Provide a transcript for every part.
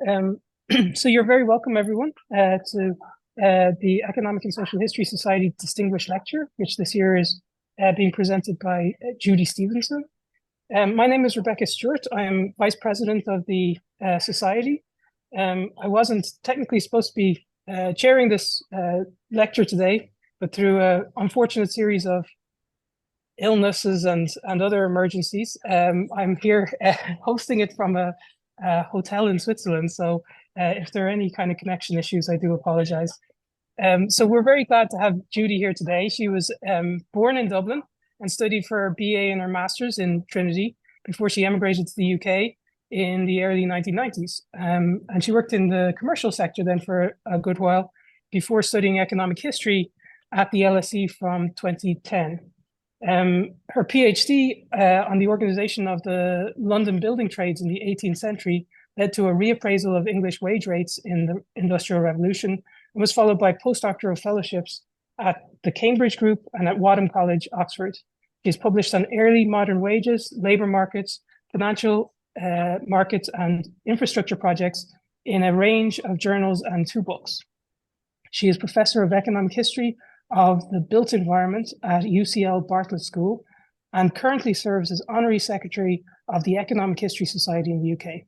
Um, so you're very welcome, everyone, to the Economic and Social History Society Distinguished Lecture, which this year is being presented by Judy Stephenson. My name is Rebecca Stewart. I am Vice President of the Society. I wasn't technically supposed to be chairing this lecture today, but through an unfortunate series of illnesses and other emergencies, I'm here hosting it from a hotel in Switzerland. So if there are any kind of connection issues, I do apologize. So we're very glad to have Judy here today. She was born in Dublin and studied for her BA and her master's in Trinity before she emigrated to the UK in the early 1990s. And she worked in the commercial sector then for a good while before studying economic history at the LSE from 2010. Her PhD on the organization of the London building trades in the 18th century led to a reappraisal of English wage rates in the Industrial Revolution and was followed by postdoctoral fellowships at the Cambridge Group and at Wadham College, Oxford. She has published on early modern wages, labour markets, financial markets, and infrastructure projects in a range of journals and 2 books. She is Professor of Economic History of the Built Environment at UCL Bartlett School and currently serves as Honorary Secretary of the Economic History Society in the UK.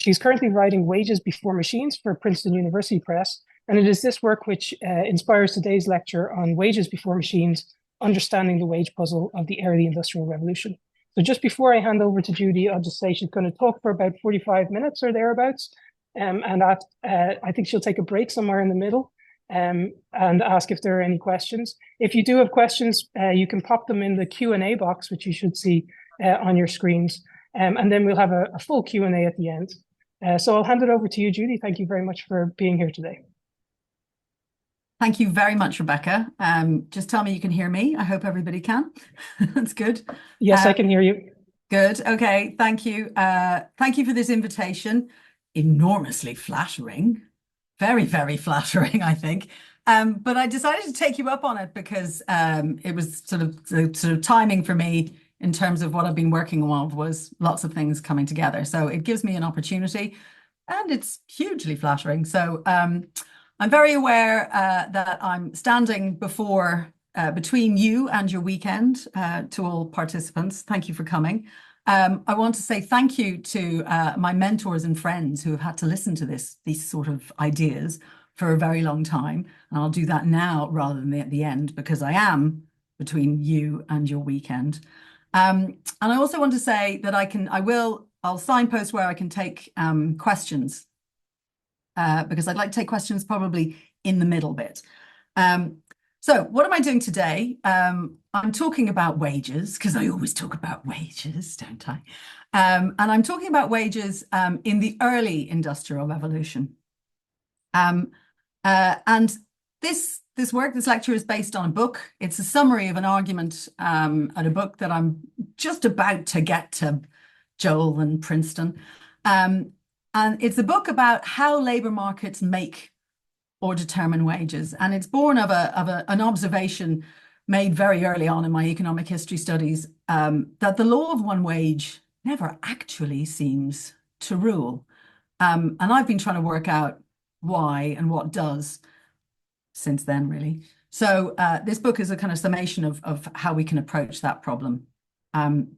She's currently writing Wages Before Machines for Princeton University Press, and it is this work which inspires today's lecture on Wages Before Machines, Understanding the Wage Puzzle of the Early Industrial Revolution. So just before I hand over to Judy, I'll just say she's going to talk for about 45 minutes or thereabouts, and I think she'll take a break somewhere in the middle and ask if there are any questions. If you do have questions, you can pop them in the Q&A box, which you should see on your screens, and then we'll have a full Q&A at the end. So I'll hand it over to you, Judy. Thank you very much for being here today. Thank you very much, Rebecca. Just tell me you can hear me. I hope everybody can. That's good. Yes, I can hear you. Good. Okay. Thank you. Thank you for this invitation. Enormously flattering. Very, very flattering, I think. But I decided to take you up on it because it was sort of timing for me in terms of what I've been working on was lots of things coming together. So it gives me an opportunity and it's hugely flattering. So I'm very aware that I'm standing between you and your weekend to all participants. Thank you for coming. I want to say thank you to my mentors and friends who have had to listen to these sort of ideas for a very long time. And I'll do that now rather than at the end because I am between you and your weekend. And I also want to say that I'll signpost where I can take questions because I'd like to take questions probably in the middle bit. So what am I doing today? I'm talking about wages because I always talk about wages, don't I? And I'm talking about wages in the early Industrial Revolution. And this lecture is based on a book. It's a summary of an argument at a book that I'm just about to get to Joel and Princeton. And it's a book about how labour markets make or determine wages. And it's born of an observation made very early on in my economic history studies that the law of one wage never actually seems to rule. And I've been trying to work out why and what does since then, really. So this book is a kind of summation of how we can approach that problem. And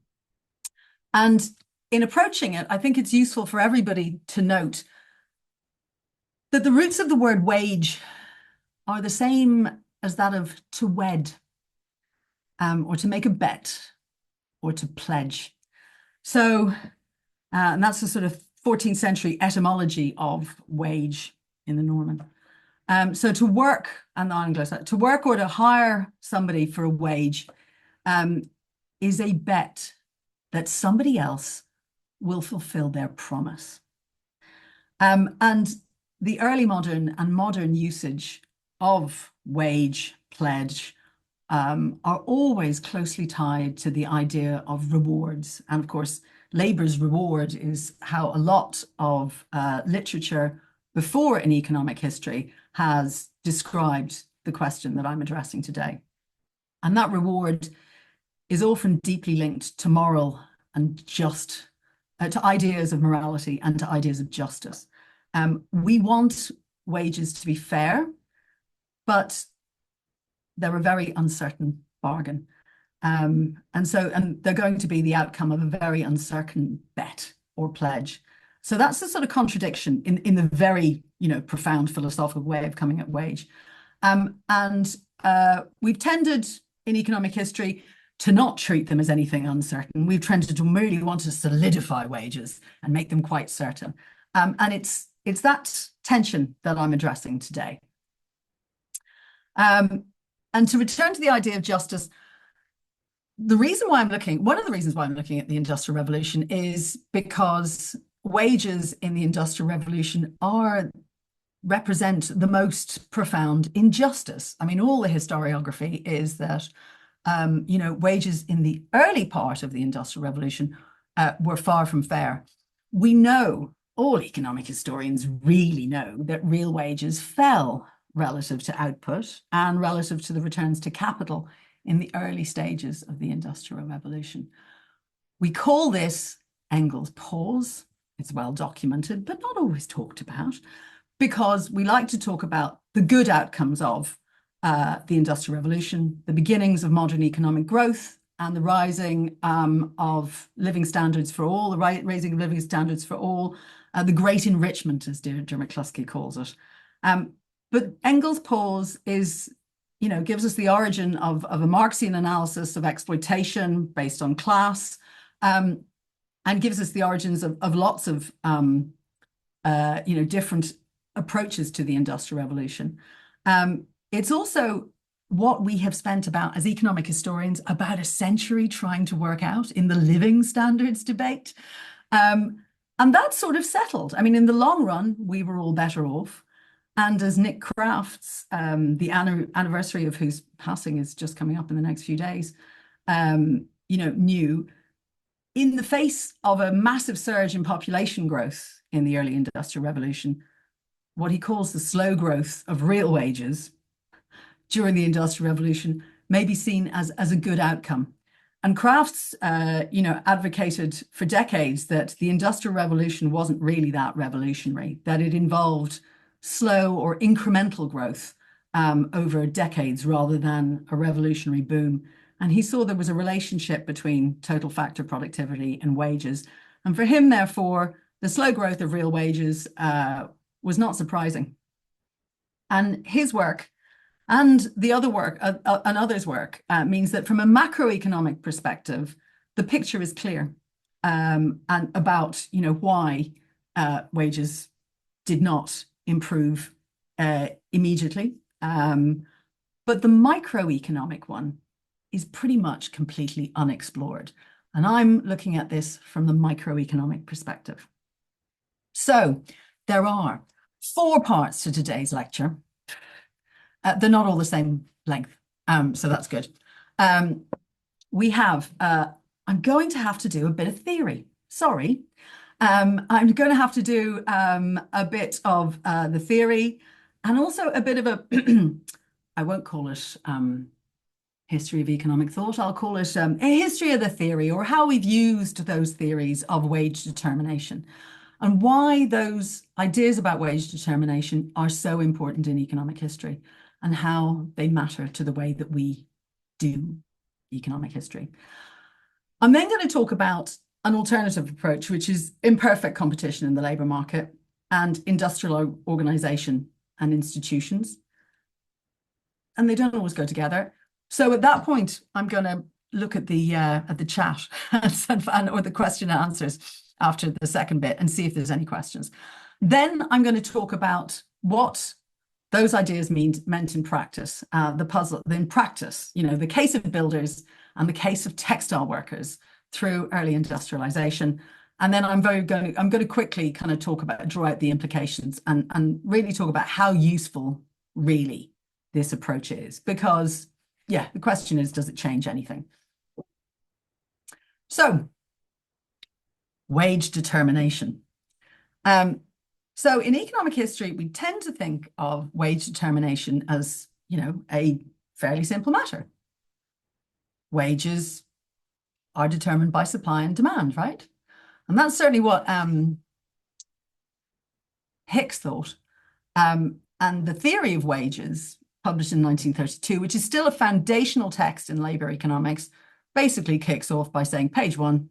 in approaching it, I think it's useful for everybody to note that the roots of the word wage are the same as that of to wed, or to make a bet, or to pledge. So, and that's a sort of 14th century etymology of wage in the Norman. So to work, and the Anglo, to work or to hire somebody for a wage is a bet that somebody else will fulfill their promise. And the early modern and modern usage of wage, pledge, are always closely tied to the idea of rewards. And of course, labour's reward is how a lot of literature before in economic history has described the question that I'm addressing today. And that reward is often deeply linked to moral and just, to ideas of morality and to ideas of justice. We want wages to be fair, but they're a very uncertain bargain. And they're going to be the outcome of a very uncertain bet or pledge. So that's the sort of contradiction in the very, profound philosophical way of coming at wage. We've tended in economic history to not treat them as anything uncertain. We've tended to merely want to solidify wages and make them quite certain. And it's that tension that I'm addressing today. And to return to the idea of justice, one of the reasons why I'm looking at the Industrial Revolution is because wages in the Industrial Revolution represent the most profound injustice. I mean, all the historiography is that, wages in the early part of the Industrial Revolution were far from fair. We know, all economic historians really know, that real wages fell relative to output and relative to the returns to capital in the early stages of the Industrial Revolution. We call this Engels' pause. It's well documented, but not always talked about, because we like to talk about the good outcomes of the Industrial Revolution, the beginnings of modern economic growth, and the rising of living standards for all, the raising of living standards for all, the great enrichment, as Deirdre McCluskey calls it. But Engels' pause gives us the origin of a Marxian analysis of exploitation based on class, and gives us the origins of lots of different approaches to the Industrial Revolution. It's also what we have spent as economic historians, about a century trying to work out in the living standards debate. And that's sort of settled. I mean, in the long run, we were all better off. And as Nick Crafts, the anniversary of whose passing is just coming up in the next few days, knew, in the face of a massive surge in population growth in the early Industrial Revolution, what he calls the slow growth of real wages during the Industrial Revolution may be seen as a good outcome. And Crafts, advocated for decades that the Industrial Revolution wasn't really that revolutionary, that it involved slow or incremental growth over decades rather than a revolutionary boom. And he saw there was a relationship between total factor productivity and wages. And for him, therefore, the slow growth of real wages was not surprising. And his work and the other work and others' work means that from a macroeconomic perspective, the picture is clear and about why wages did not improve immediately. But the microeconomic one is pretty much completely unexplored. And I'm looking at this from the microeconomic perspective. So there are 4 parts to today's lecture. They're not all the same length, so that's good. We have, I'm going to have to do a bit of theory. Sorry. I'm going to have to do a bit of the theory, and also a bit of a, I won't call it history of economic thought. I'll call it a history of the theory, or how we've used those theories of wage determination, and why those ideas about wage determination are so important in economic history, and how they matter to the way that we do economic history. I'm then going to talk about an alternative approach, which is imperfect competition in the labour market and industrial organisation and institutions. And they don't always go together. So at that point, I'm going to look at the chat or the question and answers after the second bit and see if there's any questions. Then I'm going to talk about what those ideas meant in practice, in practice, the case of builders and the case of textile workers through early industrialization. And then I'm going to quickly kind of draw out the implications and really talk about how useful really this approach is. Because, yeah, the question is, does it change anything? So, wage determination. So in economic history, we tend to think of wage determination as, a fairly simple matter. Wages are determined by supply and demand, right? And that's certainly what Hicks thought. And the theory of wages, published in 1932, which is still a foundational text in labor economics, basically kicks off by saying, page 1,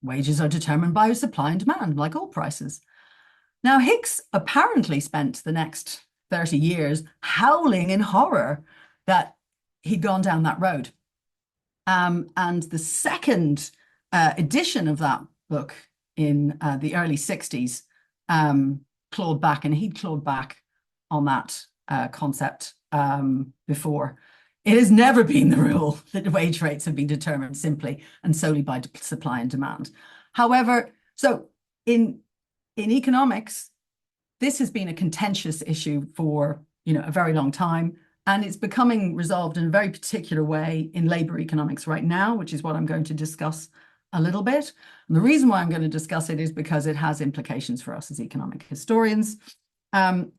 wages are determined by supply and demand, like all prices. Now, Hicks apparently spent the next 30 years howling in horror that he'd gone down that road. And the second edition of that book in the early 60s clawed back, and he'd clawed back on that concept before. It has never been the rule that wage rates have been determined simply and solely by supply and demand. However, so in economics, this has been a contentious issue for a very long time, and it's becoming resolved in a very particular way in labor economics right now, which is what I'm going to discuss a little bit. And the reason why I'm going to discuss it is because it has implications for us as economic historians. And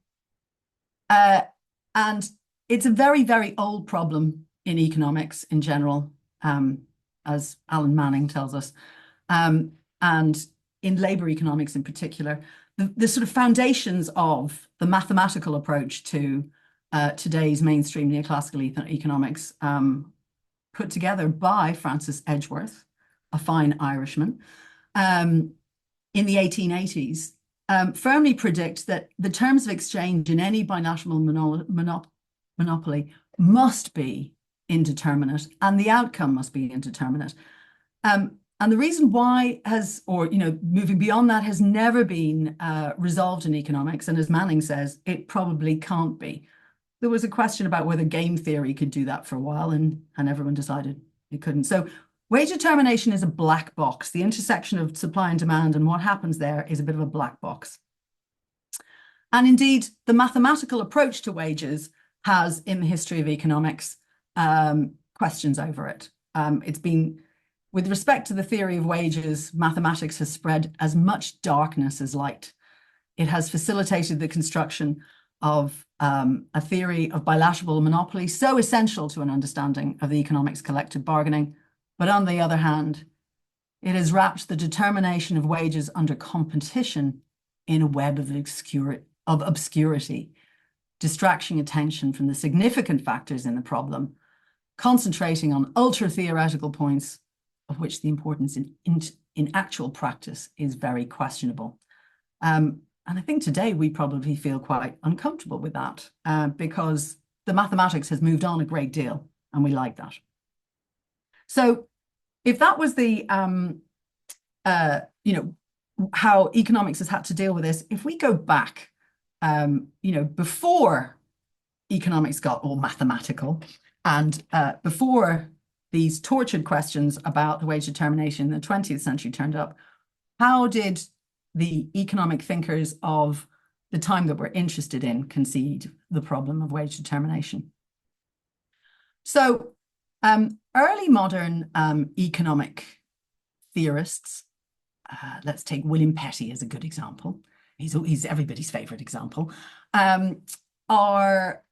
it's a very, very old problem in economics in general, as Alan Manning tells us, and in labor economics in particular. The sort of foundations of the mathematical approach to today's mainstream neoclassical economics, put together by Francis Edgeworth, a fine Irishman, in the 1880s, firmly predict that the terms of exchange in any bilateral monopoly must be indeterminate, and the outcome must be indeterminate. And the reason why moving beyond that has never been resolved in economics. And as Manning says, it probably can't be. There was a question about whether game theory could do that for a while, and everyone decided it couldn't. So wage determination is a black box. The intersection of supply and demand and what happens there is a bit of a black box. And indeed, the mathematical approach to wages has, in the history of economics, questions over it. It's been, with respect to the theory of wages, mathematics has spread as much darkness as light. It has facilitated the construction of a theory of bilateral monopoly, so essential to an understanding of the economics collective bargaining. But on the other hand, it has wrapped the determination of wages under competition in a web of obscurity, distracting attention from the significant factors in the problem, concentrating on ultra-theoretical points of which the importance in actual practice is very questionable. And I think today we probably feel quite uncomfortable with that because the mathematics has moved on a great deal, and we like that. So if that was the, how economics has had to deal with this, if we go back, before economics got all mathematical and before these tortured questions about the wage determination in the 20th century turned up, how did the economic thinkers of the time that we're interested in concede the problem of wage determination? So early modern economic theorists, let's take William Petty as a good example. He's everybody's favorite example, are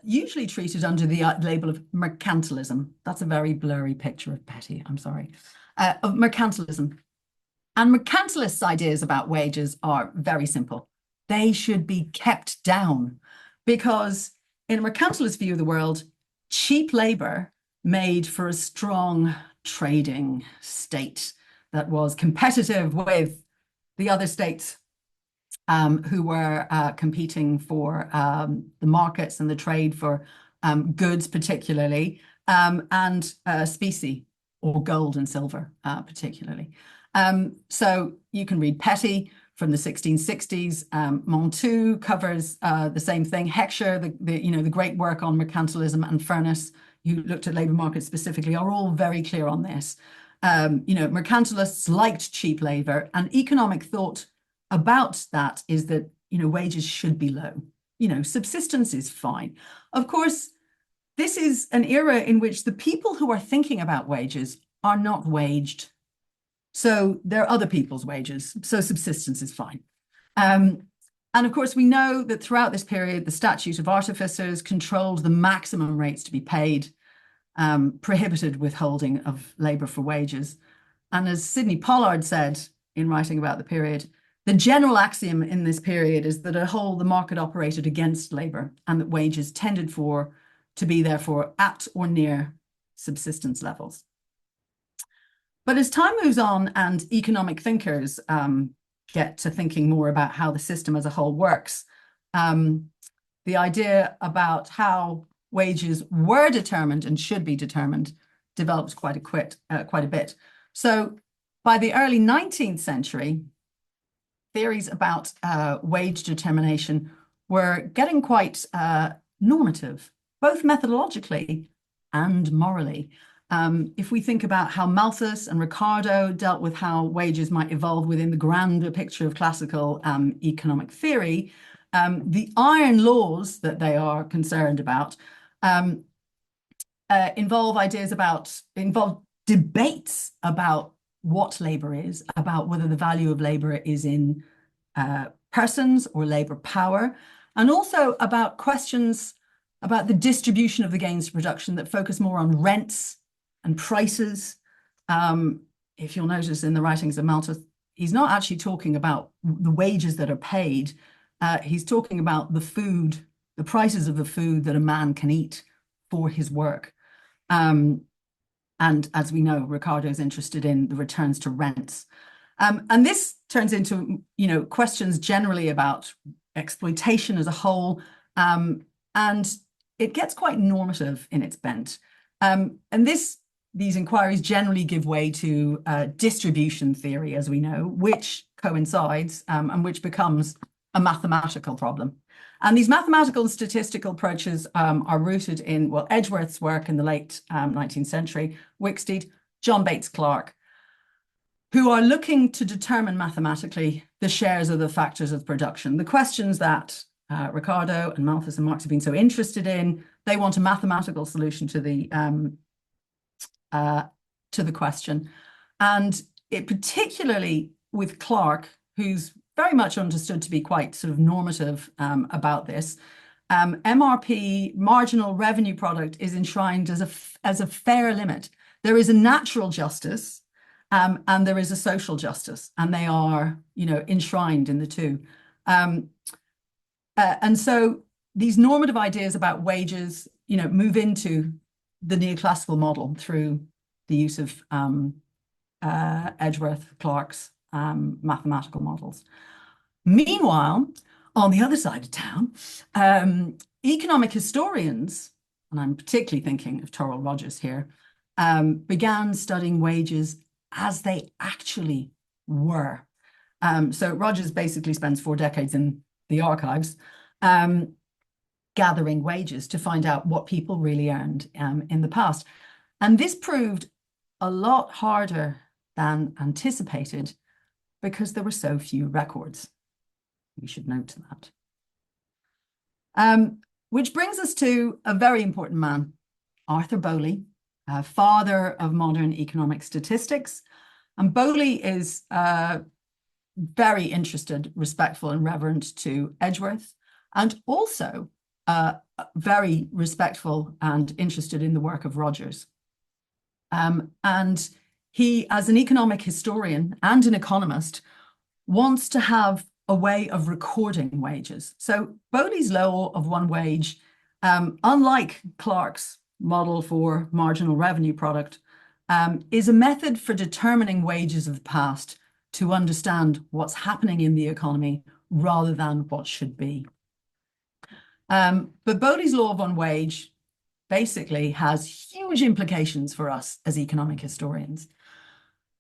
usually treated under the label of mercantilism. That's a very blurry picture of Petty, I'm sorry, of mercantilism. And mercantilists' ideas about wages are very simple. They should be kept down because in a mercantilist view of the world, cheap labor made for a strong trading state that was competitive with the other states who were competing for the markets and the trade for goods particularly, and specie, or gold and silver particularly. So you can read Petty from the 1660s. Montu covers the same thing. Heckscher, the great work on mercantilism, and Furness, who looked at labor markets specifically, are all very clear on this. Mercantilists liked cheap labor, and economic thought about that is that wages should be low. Subsistence is fine. Of course, this is an era in which the people who are thinking about wages are not waged. So they're other people's wages. So subsistence is fine. And of course, we know that throughout this period, the Statute of Artificers controlled the maximum rates to be paid, prohibited withholding of labor for wages. And as Sidney Pollard said in writing about the period, The general axiom in this period is that, on the whole, the market operated against labor and that wages tended to be therefore at or near subsistence levels. But as time moves on and economic thinkers get to thinking more about how the system as a whole works, the idea about how wages were determined and should be determined develops quite a bit. So by the early 19th century, theories about wage determination were getting quite normative, both methodologically and morally. If we think about how Malthus and Ricardo dealt with how wages might evolve within the grander picture of classical economic theory, the iron laws that they are concerned about involve debates about what labor is, about whether the value of labor is in persons or labor power, and also about questions about the distribution of the gains of production that focus more on rents and prices. If you'll notice in the writings of Malthus, he's not actually talking about the wages that are paid. He's talking about the food, the prices of the food that a man can eat for his work. And as we know, Ricardo is interested in the returns to rents. And this turns into, questions generally about exploitation as a whole. And it gets quite normative in its bent. And these inquiries generally give way to distribution theory, as we know, which coincides and which becomes a mathematical problem. And these mathematical and statistical approaches are rooted in, Edgeworth's work in the late 19th century, Wicksteed, John Bates Clark, who are looking to determine mathematically the shares of the factors of production. The questions that Ricardo and Malthus and Marx have been so interested in, they want a mathematical solution to the question. And it particularly with Clark, who's very much understood to be quite sort of normative about this, MRP, marginal revenue product, is enshrined as a fair limit. There is a natural justice and there is a social justice, and they are, enshrined in the two. And so these normative ideas about wages, move into the neoclassical model through the use of Edgeworth, Clark's mathematical models. Meanwhile, on the other side of town, economic historians, and I'm particularly thinking of Torrell Rogers here, began studying wages as they actually were. So Rogers basically spends 4 decades in the archives gathering wages to find out what people really earned in the past. And this proved a lot harder than anticipated because there were so few records. We should note that. Which brings us to a very important man, Arthur Bowley, father of modern economic statistics. And Bowley is very interested, respectful, and reverent to Edgeworth, and also very respectful and interested in the work of Rogers. And he, as an economic historian and an economist, wants to have a way of recording wages. So Bowley's law of one wage, unlike Clark's model for marginal revenue product, is a method for determining wages of the past to understand what's happening in the economy rather than what should be. But Bowley's law of one wage basically has huge implications for us as economic historians.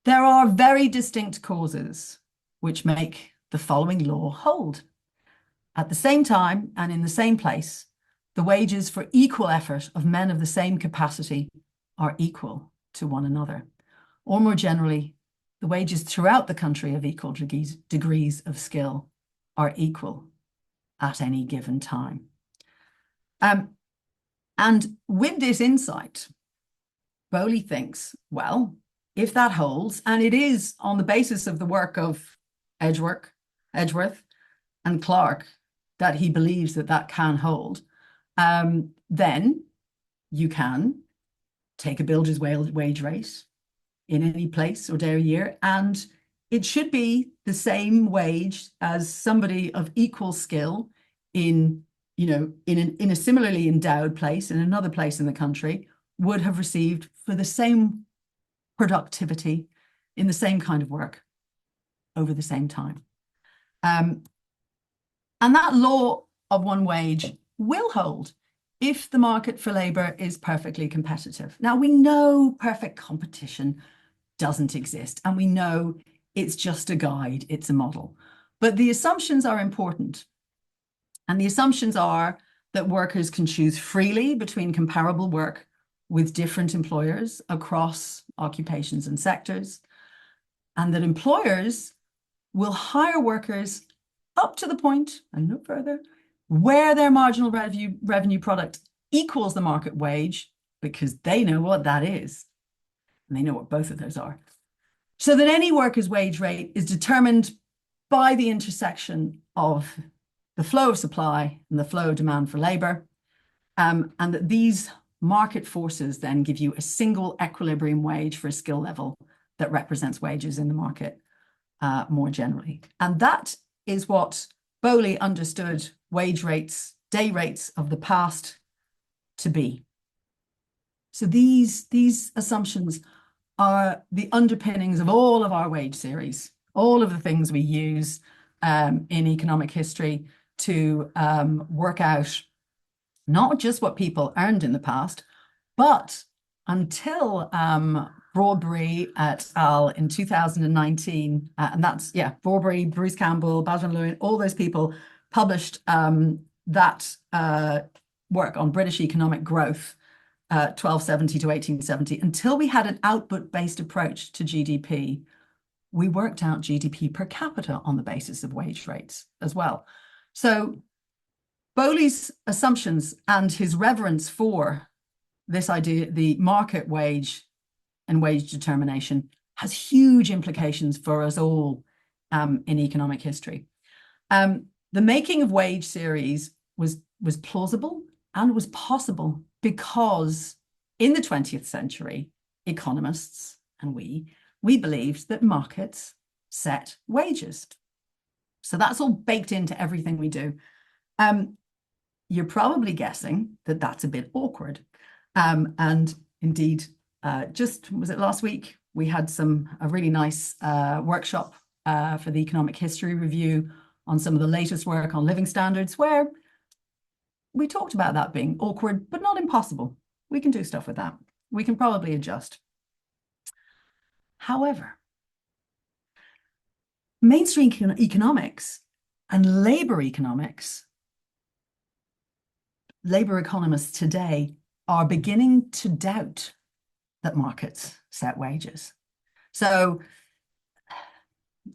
There are very distinct causes which make the following law hold. At the same time and in the same place, the wages for equal effort of men of the same capacity are equal to one another. Or more generally, the wages throughout the country of equal degrees of skill are equal at any given time. And with this insight, Bowley thinks, well, if that holds, and it is on the basis of the work of Edgeworth and Clark that he believes that can hold, then you can take a builder's wage rate in any place or day or year, and it should be the same wage as somebody of equal skill in, in a similarly endowed place in another place in the country would have received for the same productivity in the same kind of work over the same time. And that law of one wage will hold if the market for labor is perfectly competitive. Now, we know perfect competition doesn't exist, and we know it's just a guide, it's a model. But the assumptions are important. And the assumptions are that workers can choose freely between comparable work with different employers across occupations and sectors, and that employers will hire workers up to the point, and no further, where their marginal revenue product equals the market wage, because they know what that is. And they know what both of those are. So that any worker's wage rate is determined by the intersection of the flow of supply and the flow of demand for labor, and that these market forces then give you a single equilibrium wage for a skill level that represents wages in the market more generally. And that is what Bowley understood wage rates, day rates of the past to be. So these assumptions are the underpinnings of all of our wage series, all of the things we use in economic history to work out not just what people earned in the past, but until Broadbury et al. In 2019, and that's, Broadbury, Bruce Campbell, Baldwin Lewin, all those people published that work on British economic growth, 1270 to 1870. Until we had an output-based approach to GDP, we worked out GDP per capita on the basis of wage rates as well. So Bowley's assumptions and his reverence for this idea, the market wage and wage determination, has huge implications for us all in economic history. The making of wage series was plausible and was possible because in the 20th century, economists and we believed that markets set wages. So that's all baked into everything we do. You're probably guessing that that's a bit awkward. And indeed, was it last week? We had a really nice workshop for the Economic History Review on some of the latest work on living standards, where we talked about that being awkward, but not impossible. We can do stuff with that. We can probably adjust. However, mainstream economics and labor economics, labor economists today are beginning to doubt that markets set wages. So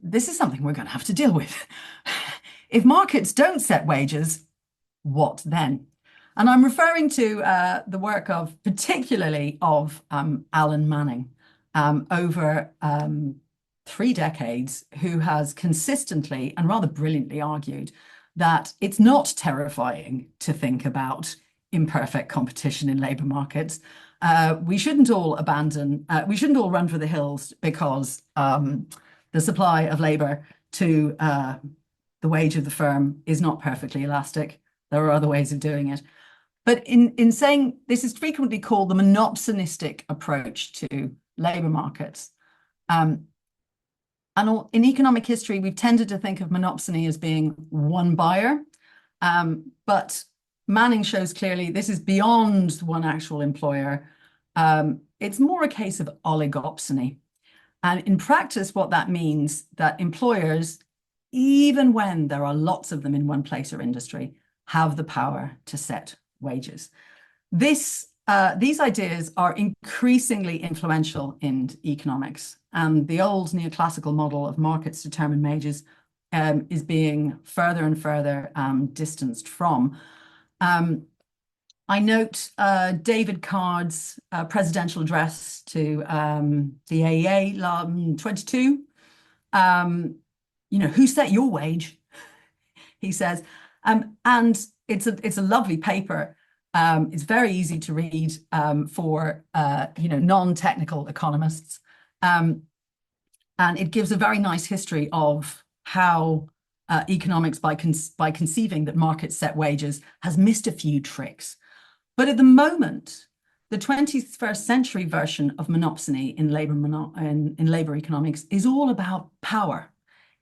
this is something we're going to have to deal with. If markets don't set wages, what then? And I'm referring to the work particularly of Alan Manning over 3 decades, who has consistently and rather brilliantly argued that it's not terrifying to think about imperfect competition in labour markets. We shouldn't all run for the hills because the supply of labour to the wage of the firm is not perfectly elastic. There are other ways of doing it. But in saying this is frequently called the monopsonistic approach to labour markets. And in economic history, we've tended to think of monopsony as being one buyer. But Manning shows clearly this is beyond one actual employer. It's more a case of oligopsony. And in practice, what that means that employers, even when there are lots of them in one place or industry, have the power to set wages. These ideas are increasingly influential in economics, and the old neoclassical model of markets determine wages is being further and further distanced from. I note David Card's presidential address to the AEA 22. Who set your wage? He says, and it's a lovely paper. It's very easy to read for non-technical economists. And it gives a very nice history of how economics, by conceiving that markets set wages, has missed a few tricks. But at the moment, the 21st century version of monopsony in labor economics is all about power.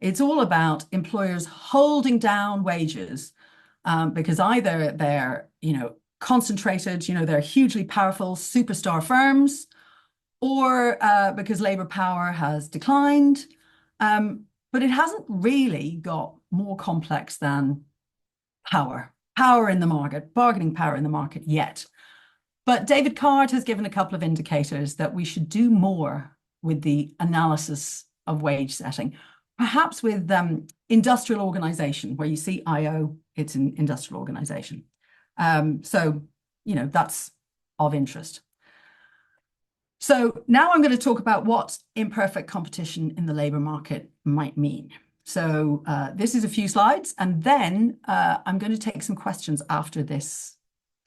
It's all about employers holding down wages because either they're, concentrated, they're hugely powerful superstar firms, or because labor power has declined. But it hasn't really got more complex than power in the market, bargaining power in the market yet. But David Card has given a couple of indicators that we should do more with the analysis of wage setting, perhaps with industrial organization, where you see IO, it's an industrial organization. So, that's of interest. So now I'm going to talk about what imperfect competition in the labor market might mean. So this is a few slides, and then I'm going to take some questions after this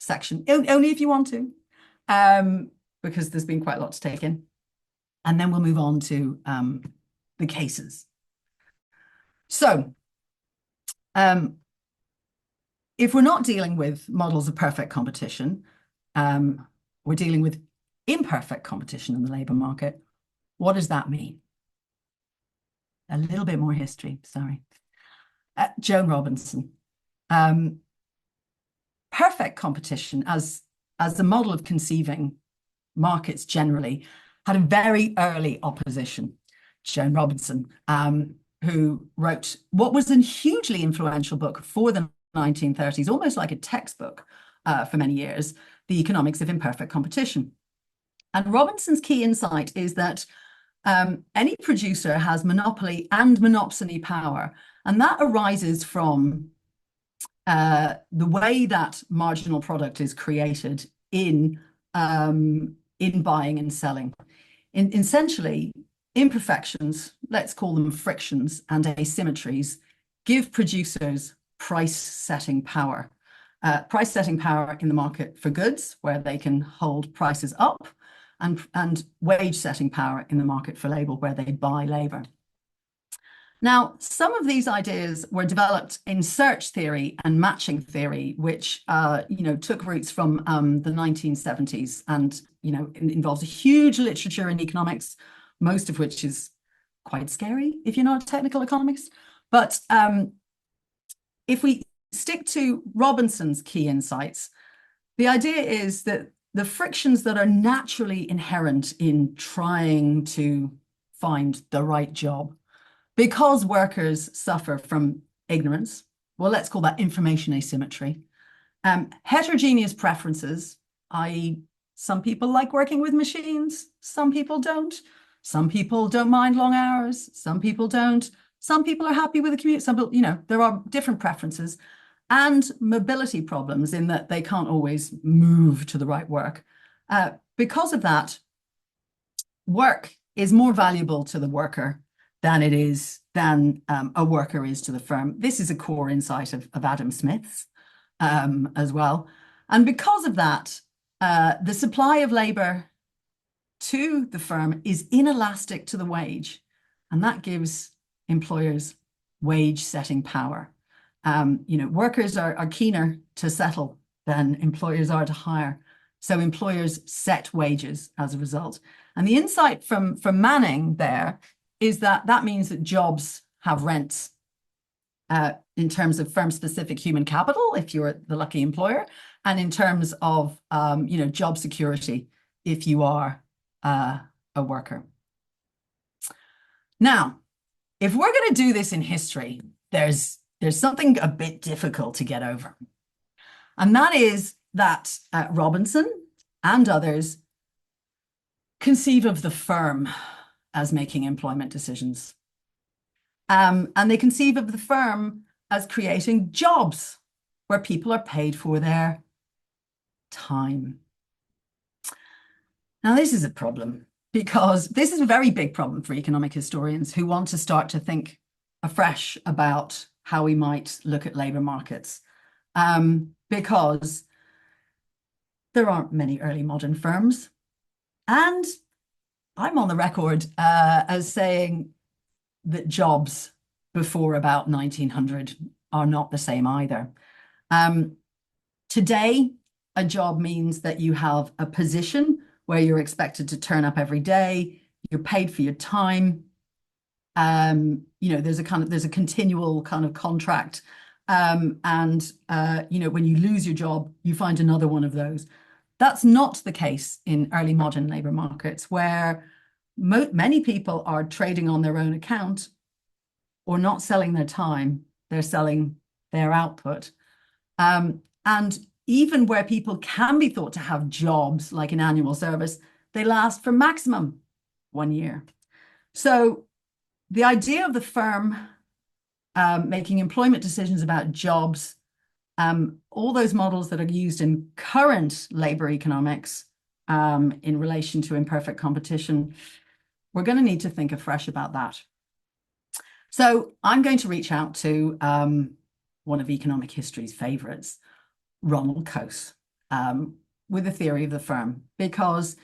section, only if you want to, because there's been quite a lot to take in. And then we'll move on to the cases. So if we're not dealing with models of perfect competition, we're dealing with imperfect competition in the labor market. What does that mean? A little bit more history, sorry. Joan Robinson. Perfect competition as the model of conceiving markets generally had a very early opposition. Joan Robinson, who wrote what was a hugely influential book for the 1930s, almost like a textbook for many years, The Economics of Imperfect Competition. And Robinson's key insight is that any producer has monopoly and monopsony power, and that arises from the way that marginal product is created in buying and selling. Essentially, imperfections, let's call them frictions and asymmetries, give producers price-setting power. Price-setting power in the market for goods, where they can hold prices up, and wage-setting power in the market for labor, where they buy labor. Now, some of these ideas were developed in search theory and matching theory, which took roots from the 1970s, and involves a huge literature in economics, most of which is quite scary if you're not a technical economist. But if we stick to Robinson's key insights, the idea is that the frictions that are naturally inherent in trying to find the right job, because workers suffer from ignorance, well, let's call that information asymmetry, heterogeneous preferences, i.e. some people like working with machines, some people don't. Some people don't mind long hours, some people don't. Some people are happy with the commute, some people, there are different preferences. And mobility problems in that they can't always move to the right work. Because of that, work is more valuable to the worker than a worker is to the firm. This is a core insight of Adam Smith's as well. And because of that, the supply of labor to the firm is inelastic to the wage, and that gives employers wage setting power. Workers are keener to settle than employers are to hire. So employers set wages as a result. And the insight from Manning there is that means that jobs have rents in terms of firm-specific human capital, if you're the lucky employer, and in terms of job security, if you are a worker. Now, if we're going to do this in history, there's something a bit difficult to get over. And that is that Robinson and others conceive of the firm as making employment decisions. And they conceive of the firm as creating jobs where people are paid for their time. Now, this is a problem, because this is a very big problem for economic historians who want to start to think afresh about how we might look at labor markets, because there aren't many early modern firms. And I'm on the record as saying that jobs before about 1900 are not the same either. Um, Today, a job means that you have a position where you're expected to turn up every day, you're paid for your time. There's a continual kind of contract. When you lose your job, you find another one of those. That's not the case in early modern labor markets, where many people are trading on their own account or not selling their time, they're selling their output. And even where people can be thought to have jobs like an annual service, they last for maximum 1 year. So the idea of the firm making employment decisions about jobs, all those models that are used in current labor economics in relation to imperfect competition, we're going to need to think afresh about that. So I'm going to reach out to one of economic history's favorites, Ronald Coase, with the theory of the firm, because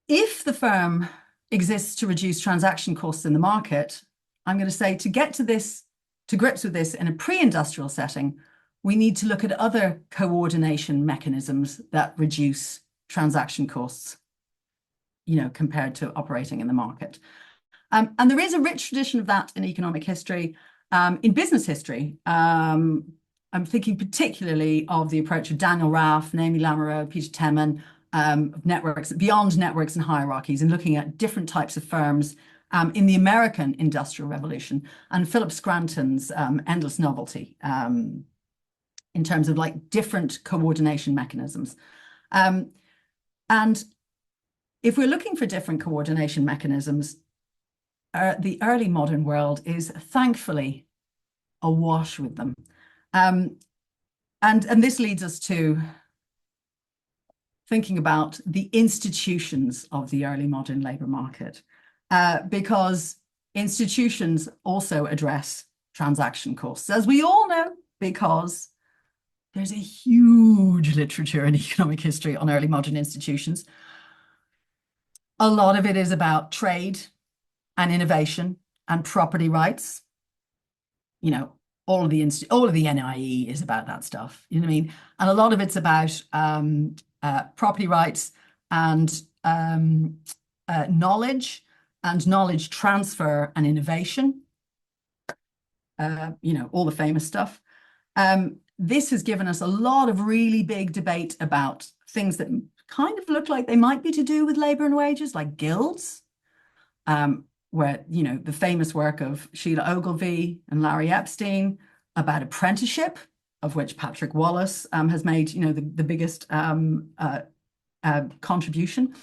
if the firm exists to reduce transaction costs in the market, I'm going to say to get to grips with this in a pre-industrial setting, we need to look at other coordination mechanisms that reduce transaction costs, compared to operating in the market. And there is a rich tradition of that in economic history. In business history, I'm thinking particularly of the approach of Daniel Raff, Naomi Lamoureux, Peter Temin, networks, beyond networks and hierarchies, and looking at different types of firms in the American Industrial Revolution, and Philip Scranton's Endless Novelty, in terms of like different coordination mechanisms. And if we're looking for different coordination mechanisms, the early modern world is thankfully awash with them. And this leads us to thinking about the institutions of the early modern labor market, because institutions also address transaction costs, as we all know, because there's a huge literature in economic history on early modern institutions. A lot of it is about trade and innovation and property rights. All of the NIE is about that stuff. You know what I mean? And a lot of it's about property rights and knowledge and knowledge transfer and innovation. All the famous stuff. This has given us a lot of really big debate about things that kind of look like they might be to do with labor and wages, like guilds, where, the famous work of Sheila Ogilvy and Larry Epstein about apprenticeship, of which Patrick Wallace has made, the biggest contribution.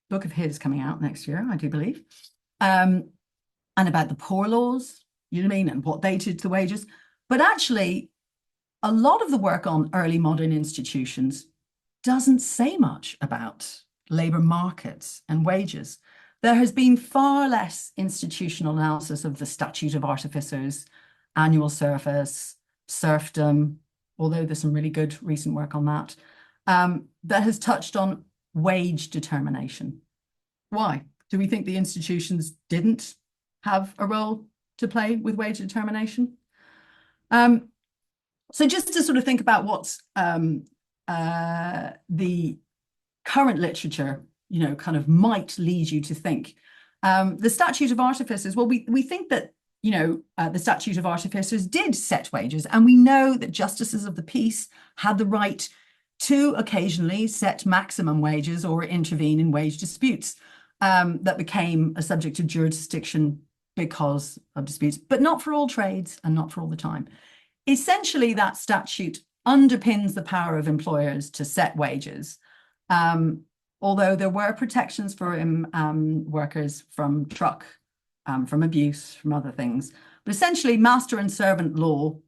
Book of his coming out next year, I do believe. And about the poor laws, and what they did to the wages. But actually, a lot of the work on early modern institutions doesn't say much about labor markets and wages. There has been far less institutional analysis of the statute of artificers, annual service, serfdom, although there's some really good recent work on that, that has touched on wage determination. Why? Do we think the institutions didn't have a role to play with wage determination? So just to sort of think about what's the current literature, kind of might lead you to think. The statute of artificers, well, we think that, the statute of artificers did set wages, and we know that justices of the peace had the right to occasionally set maximum wages or intervene in wage disputes that became a subject of jurisdiction because of disputes, but not for all trades and not for all the time. Essentially, that statute underpins the power of employers to set wages, although there were protections for workers from truck, from abuse, from other things. But essentially, master and servant law,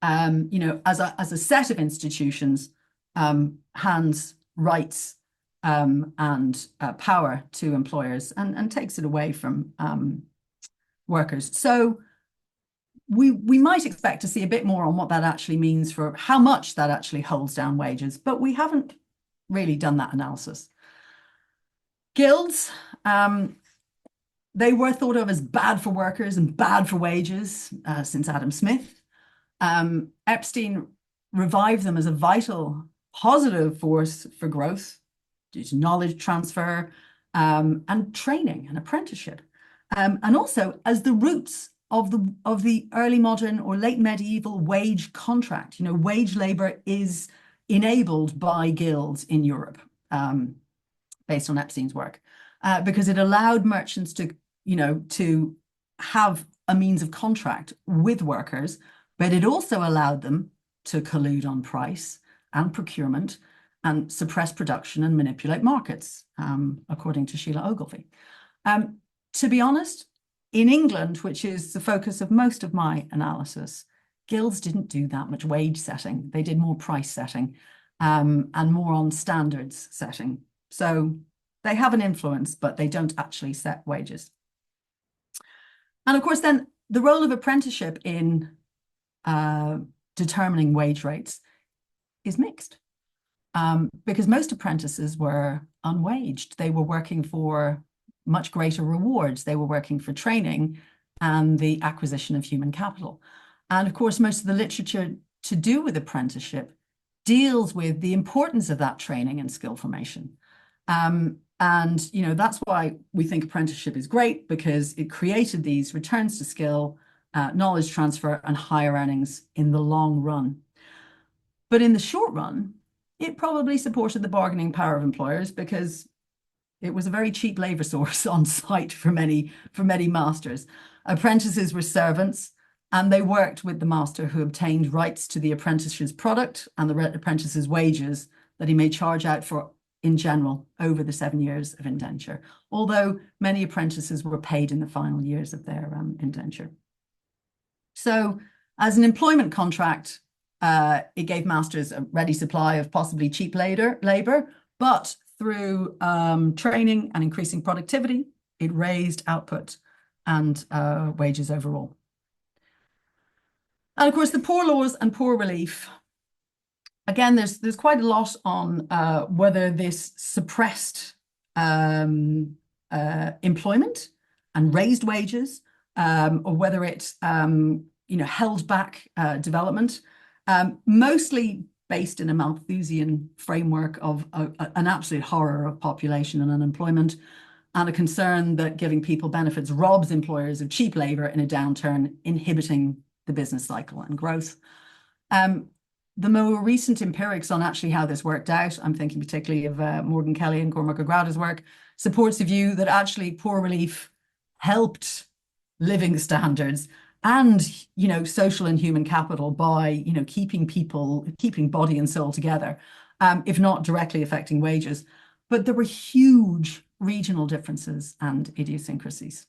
as a set of institutions, hands rights and power to employers and takes it away from workers. So we might expect to see a bit more on what that actually means for how much that actually holds down wages, but we haven't really done that analysis. Guilds, They were thought of as bad for workers and bad for wages since Adam Smith. Epstein revived them as a vital, positive force for growth due to knowledge transfer and training and apprenticeship, and also as the roots of the early modern or late medieval wage contract. Wage labor is enabled by guilds in Europe, based on Epstein's work, because it allowed merchants to have a means of contract with workers, but it also allowed them to collude on price and procurement and suppress production and manipulate markets, according to Sheila Ogilvy. To be honest, in England, which is the focus of most of my analysis, guilds didn't do that much wage setting. They did more price setting, and more on standards setting. So they have an influence, but they don't actually set wages. And of course, then the role of apprenticeship in determining wage rates is mixed, because most apprentices were unwaged. They were working for much greater rewards. They were working for training and the acquisition of human capital. And of course, most of the literature to do with apprenticeship deals with the importance of that training and skill formation. And that's why we think apprenticeship is great, because it created these returns to skill, knowledge transfer, and higher earnings in the long run. But in the short run, it probably supported the bargaining power of employers, because it was a very cheap labor source on site for many masters. Apprentices were servants, and they worked with the master, who obtained rights to the apprentice's product and the apprentice's wages that he may charge out for in general over the 7 years of indenture, although many apprentices were paid in the final years of their indenture. So as an employment contract, it gave masters a ready supply of possibly cheap labor, but through training and increasing productivity, it raised output and wages overall. And of course, the poor laws and poor relief, again, there's quite a lot on whether this suppressed employment and raised wages, or whether it held back development, mostly based in a Malthusian framework of an absolute horror of population and unemployment, and a concern that giving people benefits robs employers of cheap labor in a downturn, inhibiting the business cycle and growth. The more recent empirics on actually how this worked out, I'm thinking particularly of Morgan Kelly and Cormac O'Grada's work, supports the view that actually poor relief helped living standards and social and human capital by keeping body and soul together, if not directly affecting wages. But there were huge regional differences and idiosyncrasies.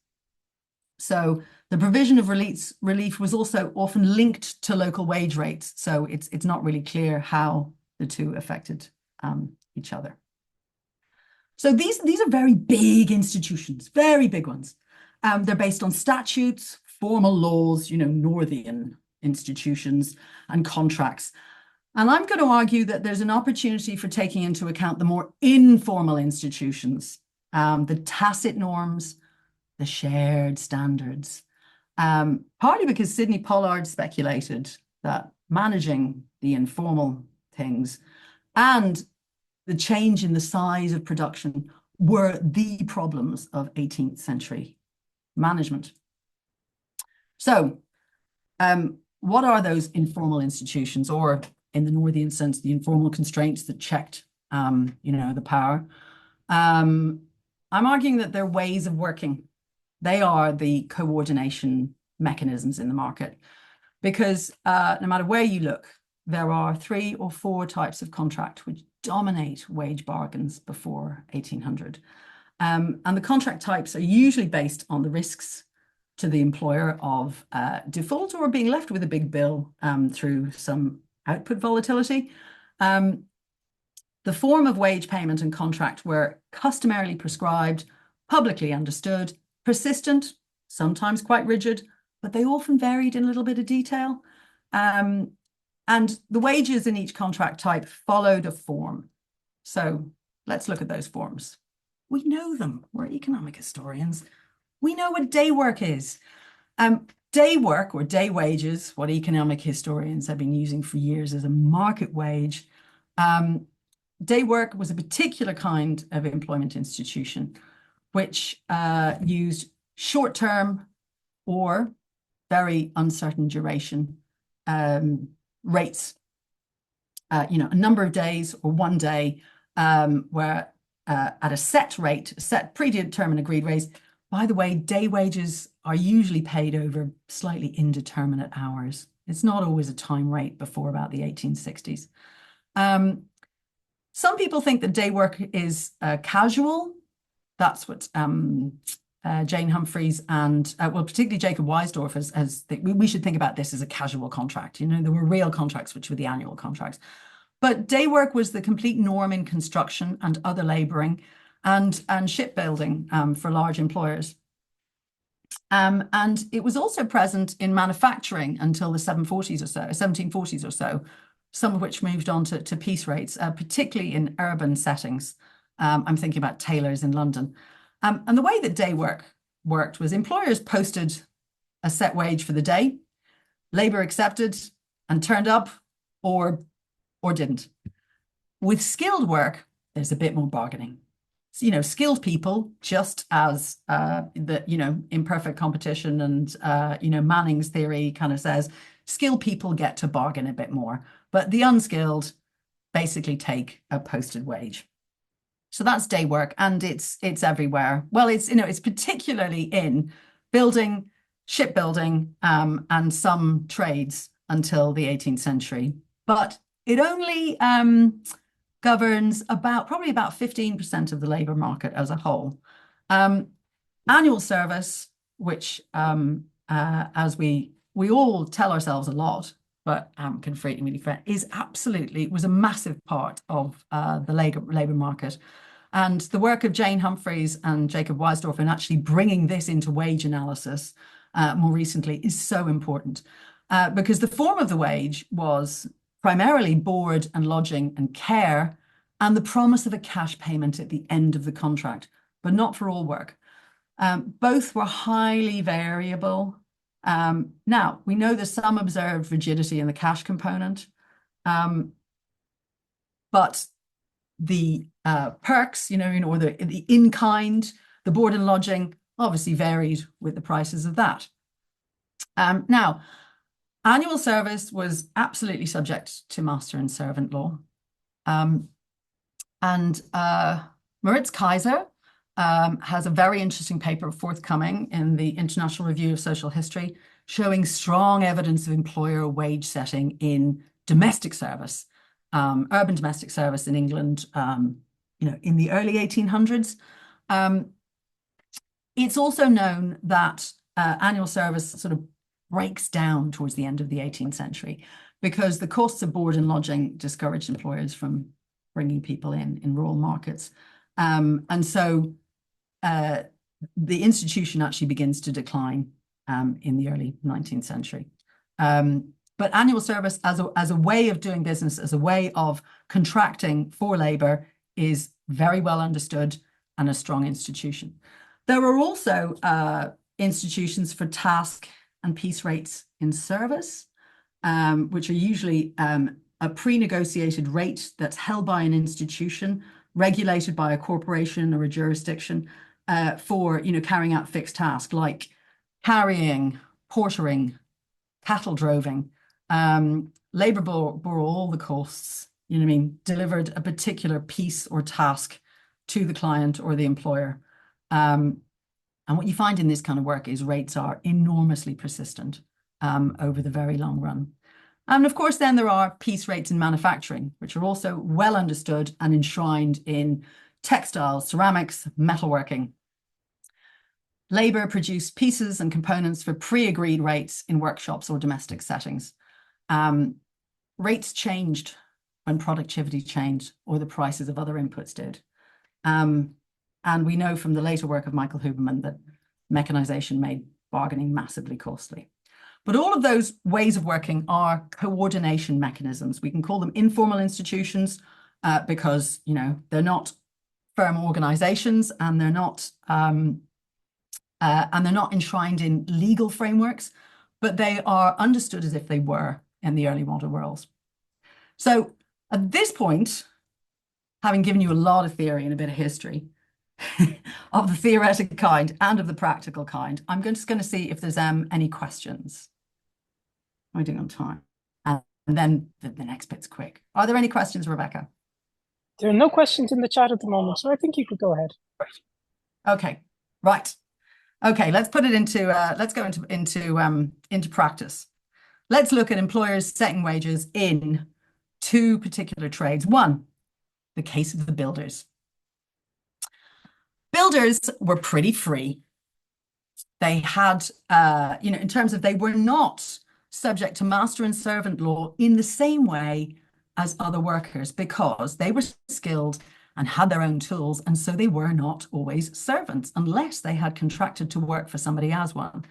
So the provision of relief was also often linked to local wage rates. So it's not really clear how the two affected each other. So these are very big institutions, very big ones. They're based on statutes, formal laws, Northian institutions and contracts. And I'm going to argue that there's an opportunity for taking into account the more informal institutions, the tacit norms, the shared standards, partly because Sidney Pollard speculated that managing the informal things and the change in the size of production were the problems of 18th century management. So what are those informal institutions, or in the Northian sense, the informal constraints that checked the power? I'm arguing that they're ways of working. They are the coordination mechanisms in the market, because no matter where you look, there are 3 or 4 types of contract which dominate wage bargains before 1800. And the contract types are usually based on the risks to the employer of default or being left with a big bill through some output volatility. The form of wage payment and contract were customarily prescribed, publicly understood, persistent, sometimes quite rigid, but they often varied in a little bit of detail. And the wages in each contract type followed a form. So let's look at those forms. We know them. We're economic historians. we know what day work is. Day work or day wages, what economic historians have been using for years as a market wage. Day work was a particular kind of employment institution which used short-term or very uncertain duration rates. A number of days or one day where at a set rate, set predetermined agreed rates. By the way, day wages are usually paid over slightly indeterminate hours. It's not always a time rate before about the 1860s. Some people think that day work is casual. That's what Jane Humphreys and, well, particularly Jacob Weisdorf, we should think about this as a casual contract. There were real contracts, which were the annual contracts. But day work was the complete norm in construction and other laboring and shipbuilding for large employers. And it was also present in manufacturing until the 1740s or so, some of which moved on to piece rates, particularly in urban settings. I'm thinking about tailors in London. And the way that day work worked was employers posted a set wage for the day, labor accepted and turned up or didn't. With skilled work, there's a bit more bargaining. So, skilled people, just as imperfect competition and Manning's theory kind of says, skilled people get to bargain a bit more, but the unskilled basically take a posted wage. So that's day work, and it's everywhere. Well, it's particularly in building, shipbuilding, and some trades until the 18th century. But it only governs probably about 15% of the labor market as a whole. Annual service, which as we all tell ourselves a lot, but can frequently forget, was a massive part of the labor market. And the work of Jane Humphreys and Jacob Weisdorf in actually bringing this into wage analysis more recently is so important because the form of the wage was primarily board and lodging and care, and the promise of a cash payment at the end of the contract, but not for all work. Both were highly variable. Now, we know there's some observed rigidity in the cash component, but the perks, or the in-kind, the board and lodging, obviously varied with the prices of that. Now, annual service was absolutely subject to master and servant law. Moritz Kaiser has a very interesting paper forthcoming in the International Review of Social History showing strong evidence of employer wage setting in domestic service, urban domestic service in England, in the early 1800s. It's also known that annual service sort of breaks down towards the end of the 18th century because the costs of board and lodging discouraged employers from bringing people in rural markets. And so the institution actually begins to decline in the early 19th century. But annual service as a way of doing business, as a way of contracting for labor, is very well understood and a strong institution. There were also institutions for task and piece rates in service, which are usually a pre-negotiated rate that's held by an institution, regulated by a corporation or a jurisdiction for carrying out fixed tasks like carrying, portering, cattle droving. Labor bore all the costs, delivered a particular piece or task to the client or the employer. And what you find in this kind of work is rates are enormously persistent over the very long run. And of course, then there are piece rates in manufacturing, which are also well understood and enshrined in textiles, ceramics, metalworking. Labor produced pieces and components for pre-agreed rates in workshops or domestic settings. Rates changed when productivity changed or the prices of other inputs did. And we know from the later work of Michael Huberman that mechanization made bargaining massively costly. But all of those ways of working are coordination mechanisms. We can call them informal institutions because, they're not firm organizations and they're not and they're not enshrined in legal frameworks, but they are understood as if they were in the early modern world. So at this point, having given you a lot of theory and a bit of history of the theoretical kind and of the practical kind, I'm just going to see if there's any questions. How are we doing on time? And then the next bit's quick. Are there any questions, Rebecca? There are no questions in the chat at the moment, so I think you could go ahead. Okay, right. Okay, let's put it into let's go into practice. Let's look at employers setting wages in two particular trades. One, the case of the builders. Builders were pretty free. They had, in terms of they were not subject to master and servant law in the same way as other workers because they were skilled and had their own tools, and so they were not always servants unless they had contracted to work for somebody as one.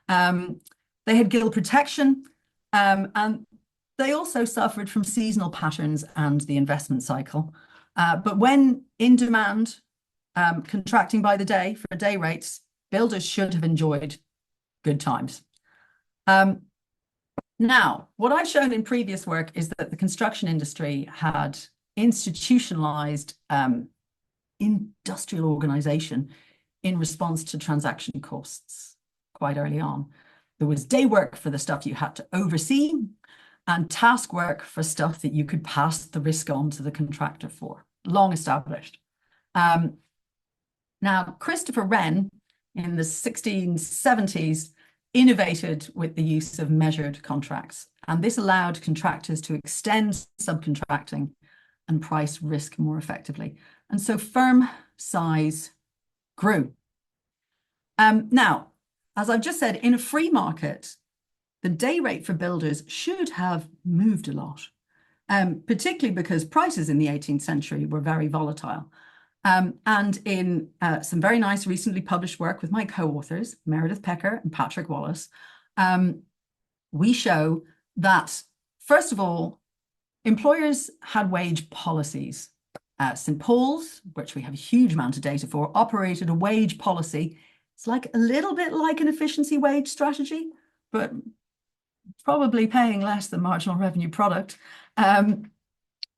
They had guild protection, and they also suffered from seasonal patterns and the investment cycle. But when in demand, contracting by the day for day rates, builders should have enjoyed good times. Now, what I've shown in previous work is that the construction industry had institutionalized industrial organization in response to transaction costs quite early on. There was day work for the stuff you had to oversee and task work for stuff that you could pass the risk on to the contractor for, long established. Now, Christopher Wren in the 1670s innovated with the use of measured contracts, and this allowed contractors to extend subcontracting and price risk more effectively. And so firm size grew. Now, as I've just said, in a free market, the day rate for builders should have moved a lot, particularly because prices in the 18th century were very volatile. And in some very nice recently published work with my co-authors, Meredith Pecker and Patrick Wallace, we show that, first of all, employers had wage policies. St. Paul's, which we have a huge amount of data for, operated a wage policy. It's like a little bit like an efficiency wage strategy, but probably paying less than marginal revenue product.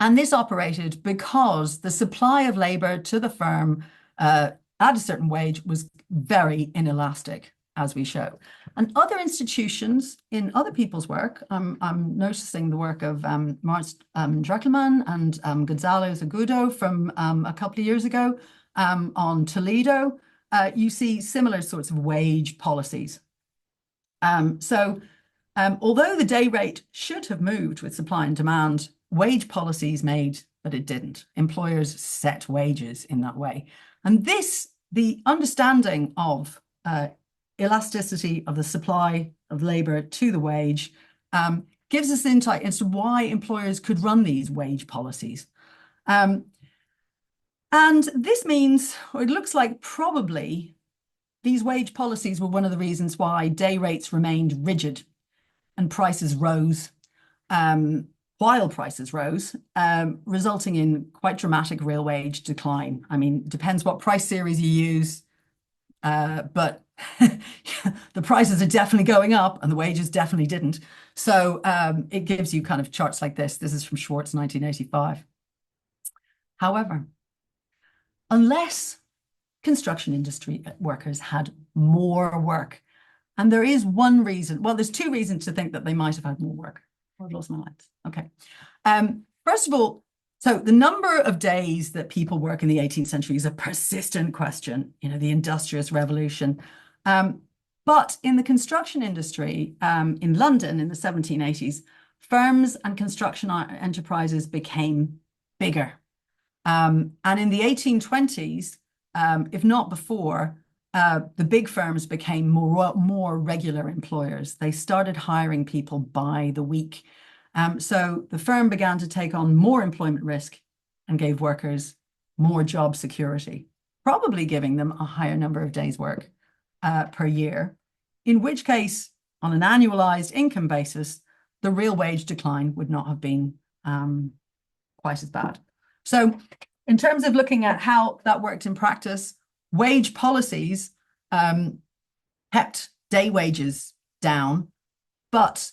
And this operated because the supply of labor to the firm at a certain wage was very inelastic, as we show. And other institutions in other people's work, I'm noticing the work of Marz Drackelmann and Gonzalez Agudo from a couple of years ago on Toledo. You see similar sorts of wage policies. So although the day rate should have moved with supply and demand, wage policies made that it didn't. Employers set wages in that way. And this, the understanding of elasticity of the supply of labor to the wage gives us insight into why employers could run these wage policies. And this means, or it looks like probably these wage policies were one of the reasons why day rates remained rigid and prices rose while prices rose, resulting in quite dramatic real wage decline. I mean, depends what price series you use, but the prices are definitely going up and the wages definitely didn't. So it gives you kind of charts like this. This is from Schwartz, 1985. However, unless construction industry workers had more work, and there is one reason, well, there's two reasons to think that they might have had more work. I've lost my lines. Okay. First of all, so the number of days that people work in the 18th century is a persistent question, the Industrial Revolution. But in the construction industry in London in the 1780s, firms and construction enterprises became bigger. And in the 1820s, if not before, the big firms became more regular employers. They started hiring people by the week. So the firm began to take on more employment risk and gave workers more job security, probably giving them a higher number of days' work per year, in which case, on an annualized income basis, the real wage decline would not have been quite as bad. So in terms of looking at how that worked in practice, wage policies kept day wages down, but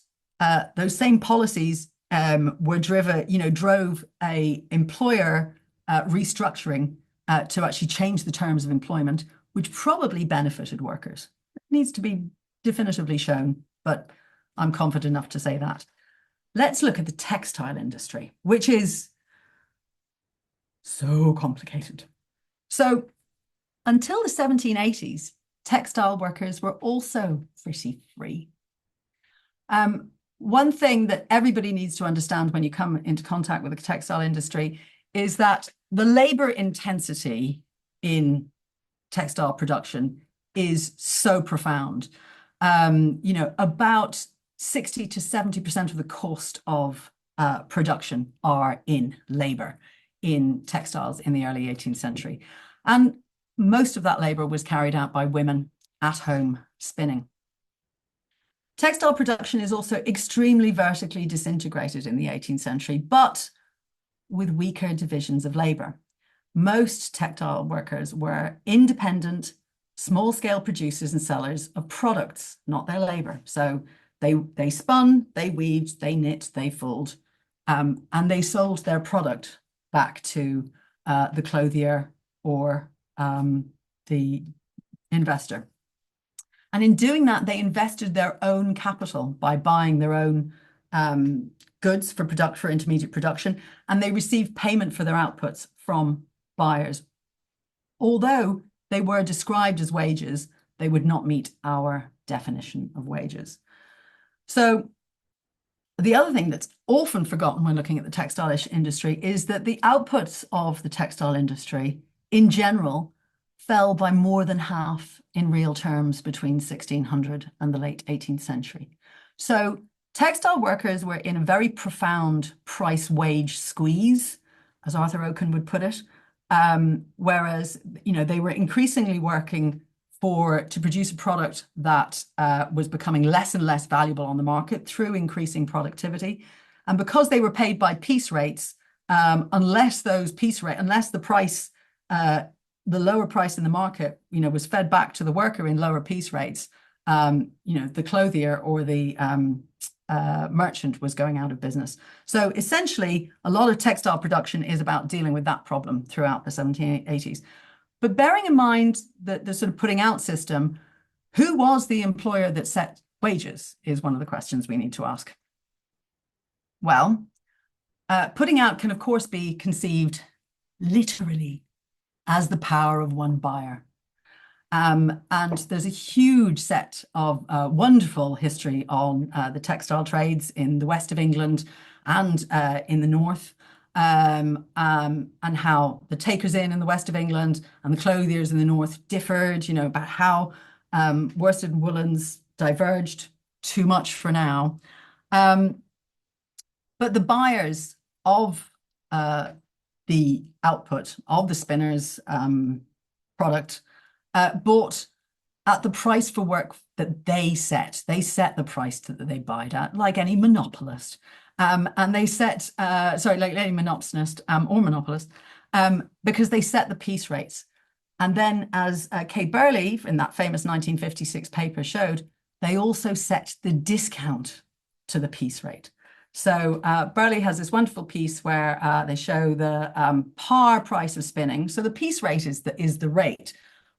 those same policies drove a employer restructuring to actually change the terms of employment, which probably benefited workers. It needs to be definitively shown, but I'm confident enough to say that. Let's look at the textile industry, which is so complicated. So until the 1780s, textile workers were also pretty free. One thing that everybody needs to understand when you come into contact with the textile industry is that the labor intensity in textile production is so profound. About 60 to 70% of the cost of production are in labor in textiles in the early 18th century. And most of that labor was carried out by women at home spinning. Textile production is also extremely vertically disintegrated in the 18th century, but with weaker divisions of labor. Most textile workers were independent, small-scale producers and sellers of products, not their labor. So they spun, they weaved, they knit, they fulled, and they sold their product back to the clothier or the investor. And in doing that, they invested their own capital by buying their own goods for intermediate production, and they received payment for their outputs from buyers. Although they were described as wages, they would not meet our definition of wages. So the other thing that's often forgotten when looking at the textile industry is that the outputs of the textile industry in general fell by more than half in real terms between 1600 and the late 18th century. So textile workers were in a very profound price-wage squeeze, as Arthur Oaken would put it, whereas they were increasingly working to produce a product that was becoming less and less valuable on the market through increasing productivity. And because they were paid by piece rates, unless the lower price in the market, was fed back to the worker in lower piece rates, the clothier or the merchant was going out of business. So essentially, a lot of textile production is about dealing with that problem throughout the 1780s. But bearing in mind that the sort of putting out system, who was the employer that set wages is one of the questions we need to ask. Well, putting out can, of course, be conceived literally as the power of one buyer. And there's a huge set of wonderful history on the textile trades in the west of England and in the north, and how the takers in the west of England and the clothiers in the north differed, about how worsted and woolens diverged too much for now. But the buyers of the output of the spinner's product bought at the price for work that they set. They set the price that they buyed at, like any monopolist. And they set, like any monopolist or monopolist, because they set the piece rates. And then, as Kay Burley in that famous 1956 paper showed, they also set the discount to the piece rate. So Burley has this wonderful piece where they show the par price of spinning. So the piece rate is the rate,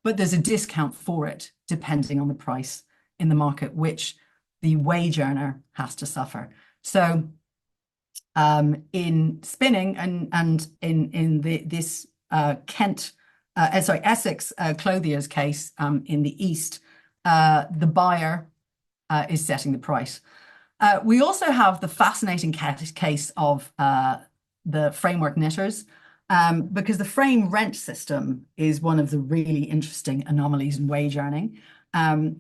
but there's a discount for it depending on the price in the market, which the wage earner has to suffer. So in spinning and in this Essex clothier's case in the East, the buyer is setting the price. We also have the fascinating case of the framework knitters, because the frame rent system is one of the really interesting anomalies in wage earning.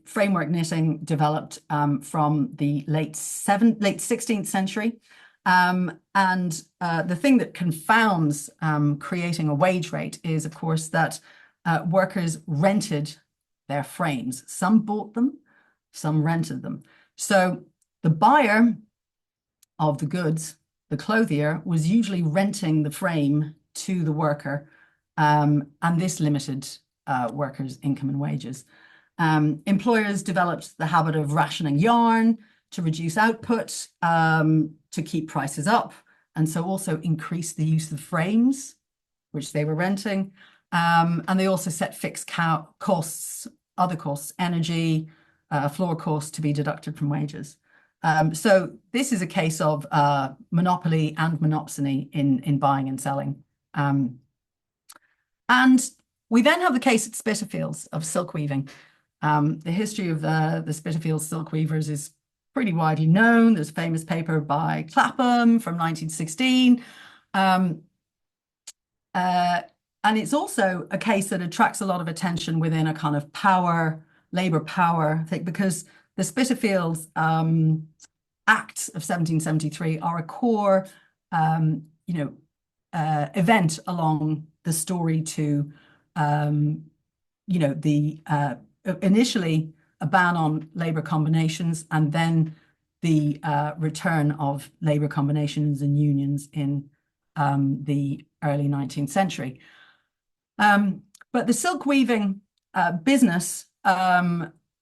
Framework knitting developed from the late 16th century. And the thing that confounds creating a wage rate is, of course, that workers rented their frames. Some bought them, some rented them. So the buyer of the goods, the clothier, was usually renting the frame to the worker, and this limited workers' income and wages. Employers developed the habit of rationing yarn to reduce output, to keep prices up, and so also increase the use of frames, which they were renting. And they also set fixed costs, other costs, energy, floor costs to be deducted from wages. So this is a case of monopoly and monopsony in buying and selling. And we then have the case at Spitalfields of silk weaving. The history of the Spitalfields silk weavers is pretty widely known. There's a famous paper by Clapham from 1916. And it's also a case that attracts a lot of attention within a kind of labor power thing, because the Spitalfields Acts of 1773 are a core, event along the story to, initially a ban on labor combinations, and then the return of labor combinations and unions in the early 19th century. But the silk weaving business,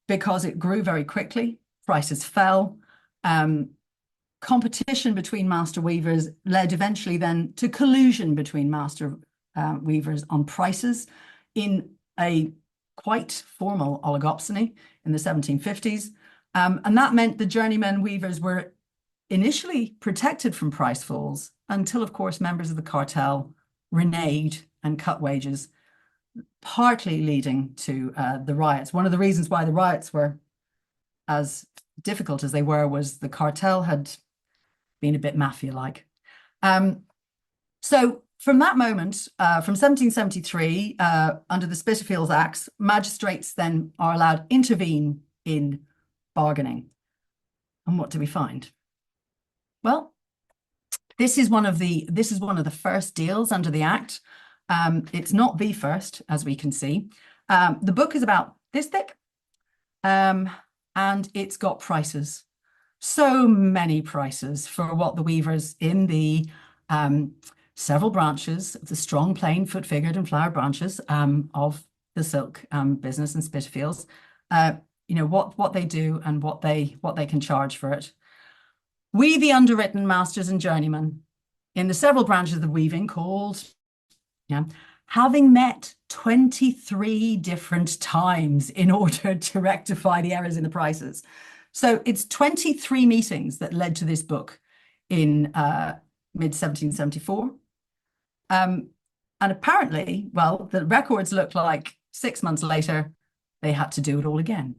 because it grew very quickly, prices fell, competition between master weavers led eventually then to collusion between master weavers on prices in a quite formal oligopsony in the 1750s. And that meant the journeymen weavers were initially protected from price falls until, of course, members of the cartel reneged and cut wages, partly leading to the riots. One of the reasons why the riots were as difficult as they were was the cartel had been a bit mafia-like. So from that moment, from 1773, under the Spitalfields Acts, magistrates then are allowed to intervene in bargaining. And what do we find? Well, this is one of the first deals under the Act. It's not the first, as we can see. The book is about this thick, and it's got prices. So many prices for what the weavers in the several branches of the strong, plain, foot-figured and flowered branches of the silk business in Spitalfields, what they do and what they can charge for it. We, the underwritten masters and journeymen in the several branches of weaving called, having met 23 different times in order to rectify the errors in the prices. So it's 23 meetings that led to this book in mid-1774. And apparently, well, the records look like 6 months later, they had to do it all again.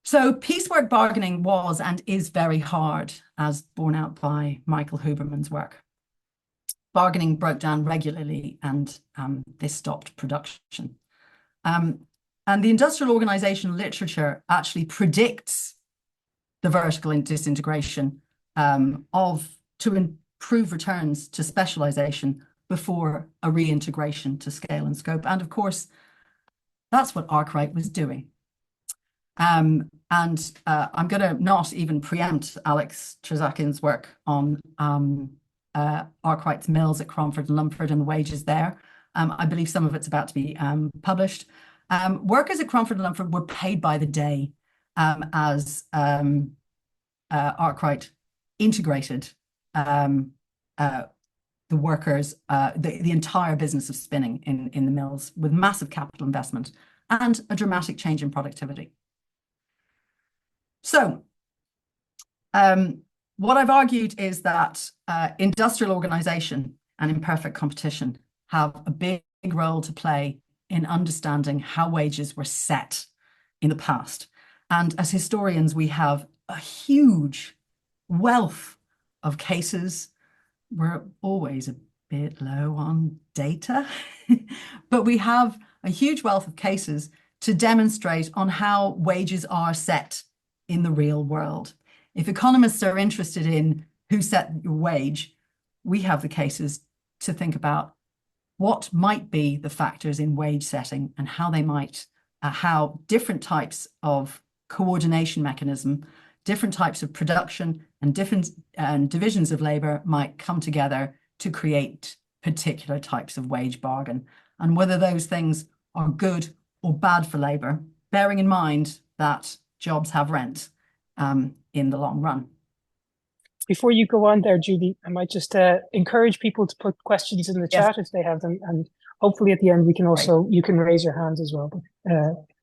So piecework bargaining was and is very hard, as borne out by Michael Huberman's work. Bargaining broke down regularly, and this stopped production. And the industrial organization literature actually predicts the vertical disintegration to improve returns to specialization before a reintegration to scale and scope. And of course, that's what Arkwright was doing. I'm going to not even preempt Alex Trezakin's work on Arkwright's mills at Cromford and Lumford and the wages there. I believe some of it's about to be published. Workers at Cromford and Lumford were paid by the day as Arkwright integrated the workers, the entire business of spinning in the mills with massive capital investment and a dramatic change in productivity. So what I've argued is that industrial organization and imperfect competition have a big role to play in understanding how wages were set in the past. And as historians, we have a huge wealth of cases. We're always a bit low on data, but we have a huge wealth of cases to demonstrate on how wages are set in the real world. If economists are interested in who set your wage, we have the cases to think about what might be the factors in wage setting and how they might, how different types of coordination mechanism, different types of production and different divisions of labor might come together to create particular types of wage bargain, and whether those things are good or bad for labor, bearing in mind that jobs have rent in the long run. Before you go on there, Judy, I might just encourage people to put questions in the Yes. chat if they have them, and hopefully at the end we can also you can raise your hands as well. But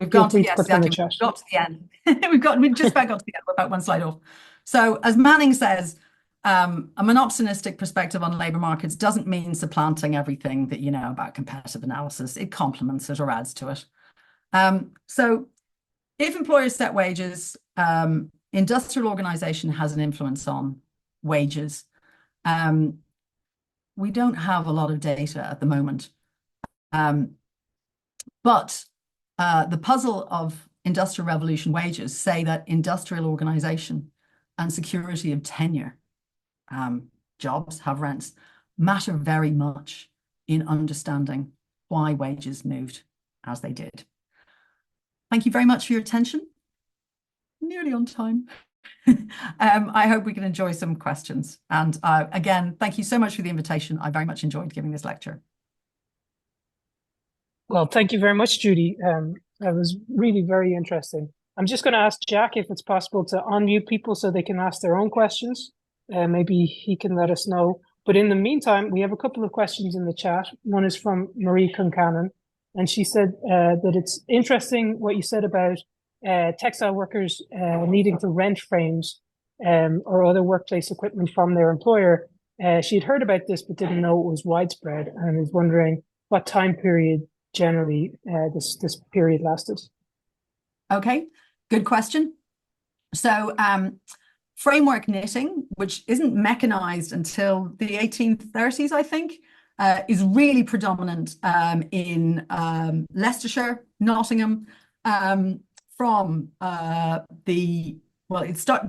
we've feel gone free to to yes, put them in the exactly. chat. We've got to the end. we just about got to the end. We're about one slide off. So, as Manning says, a monopsonistic perspective on labor markets doesn't mean supplanting everything that you know about competitive analysis. It complements it or adds to it. So, if employers set wages, industrial organization has an influence on wages. We don't have a lot of data at the moment. But the puzzle of industrial revolution wages say that industrial organization and security of tenure, jobs have rents, matter very much in understanding why wages moved as they did. Thank you very much for your attention. Nearly on time. I hope we can enjoy some questions. And again, thank you so much for the invitation. I very much enjoyed giving this lecture. Well, thank you very much, Judy. That was really very interesting. I'm just going to ask Jack if it's possible to unmute people so they can ask their own questions. Maybe he can let us know. But in the meantime, we have a couple of questions in the chat. One is from Marie Concannon, and she said that it's interesting what you said about textile workers needing to rent frames or other workplace equipment from their employer. She had heard about this but didn't know it was widespread, and is wondering what time period generally this period lasted. Okay, good question. So framework knitting, which isn't mechanized until the 1830s, I think, is really predominant in Leicestershire, Nottingham, from they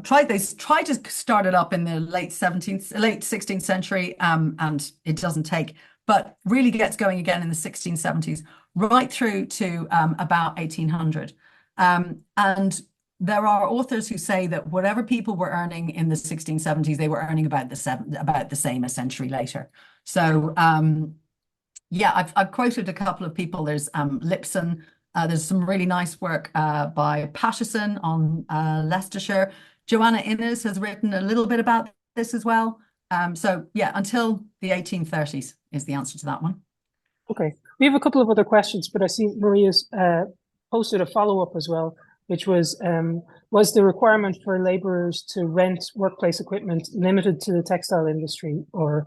tried to start it up in the late 16th century, and it doesn't take, but really gets going again in the 1670s, right through to about 1800. And there are authors who say that whatever people were earning in the 1670s, they were earning about the same a century later. So yeah, I've quoted a couple of people. There's Lipson. There's some really nice work by Patterson on Leicestershire. Joanna Innes has written a little bit about this as well. So yeah, until the 1830s is the answer to that one. Okay, we have a couple of other questions, but I see Maria's posted a follow-up as well, which was the requirement for laborers to rent workplace equipment limited to the textile industry, or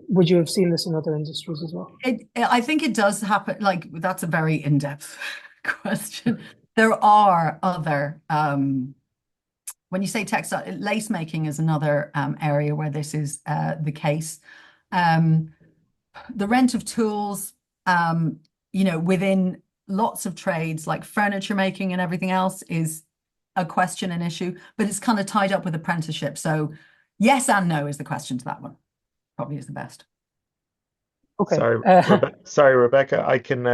would you have seen this in other industries as well? I think it does happen. Like, that's a very in-depth question. There are other, when you say textile, lace making is another area where this is the case. The rent of tools, within lots of trades like furniture making and everything else is a question and issue, but it's kind of tied up with apprenticeship. So yes and no is the question to that one. Probably is the best. Okay. Sorry, Rebecca. I can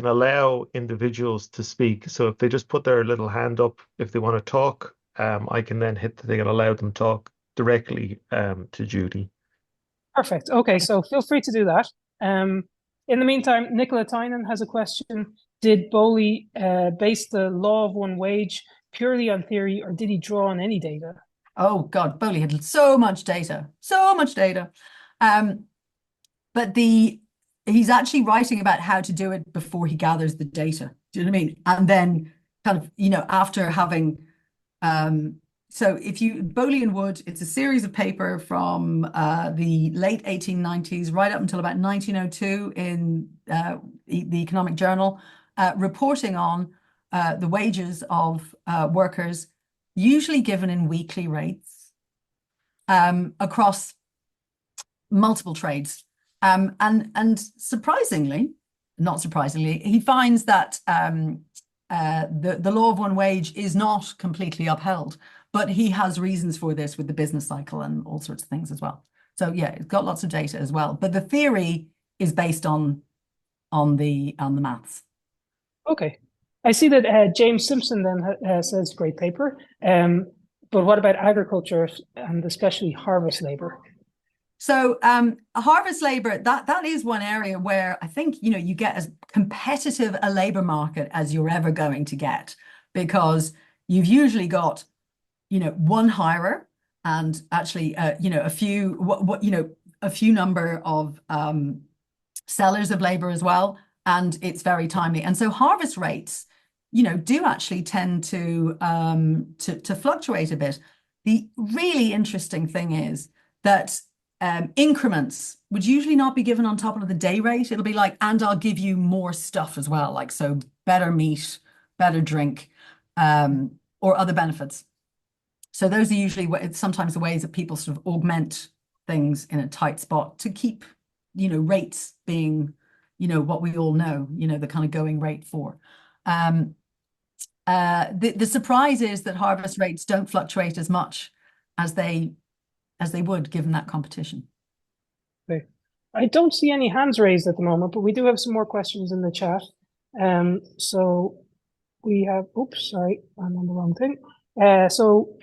allow individuals to speak. So if they just put their little hand up, if they want to talk, I can then hit the thing and allow them to talk directly to Judy. Perfect. Okay, so feel free to do that. In the meantime, Nicola Tynan has a question. Did Bowley base the law of one wage purely on theory, or did he draw on any data? Oh God, Bowley had so much data. But he's actually writing about how to do it before he gathers the data. Do you know what I mean? And then kind of, after having, so if Bowley and Wood, it's a series of paper from the late 1890s, right up until about 1902 in the Economic Journal, reporting on the wages of workers, usually given in weekly rates across multiple trades. And surprisingly, not surprisingly, he finds that the law of one wage is not completely upheld, but he has reasons for this with the business cycle and all sorts of things as well. So yeah, it's got lots of data as well, but the theory is based on the maths. Okay, I see that James Simpson then says great paper, but what about agriculture and especially harvest labor? So harvest labor, that is one area where I think, you get as competitive a labor market as you're ever going to get, because you've usually got, one hirer and actually, a few number of sellers of labor as well, and it's very timely. And so harvest rates, do actually tend to fluctuate a bit. The really interesting thing is that increments would usually not be given on top of the day rate. It'll be like, and I'll give you more stuff as well, like so better meat, better drink, or other benefits. So those are usually sometimes the ways that people sort of augment things in a tight spot to keep, rates being, what we all know, the kind of going rate for. The surprise is that harvest rates don't fluctuate as much as they would given that competition. Okay. I don't see any hands raised at the moment, but we do have some more questions in the chat. So we have, oops, sorry, I'm on the wrong thing. So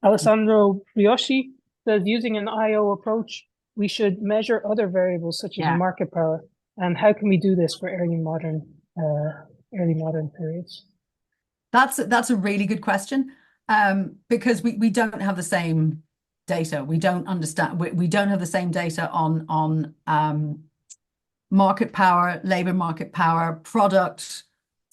Alessandro Brioshi says, using an IO approach, we should measure other variables such as market power. And how can we do this for early modern periods? That's a really good question, because we don't have the same data. We don't understand. We don't have the same data on market power, labor market power, product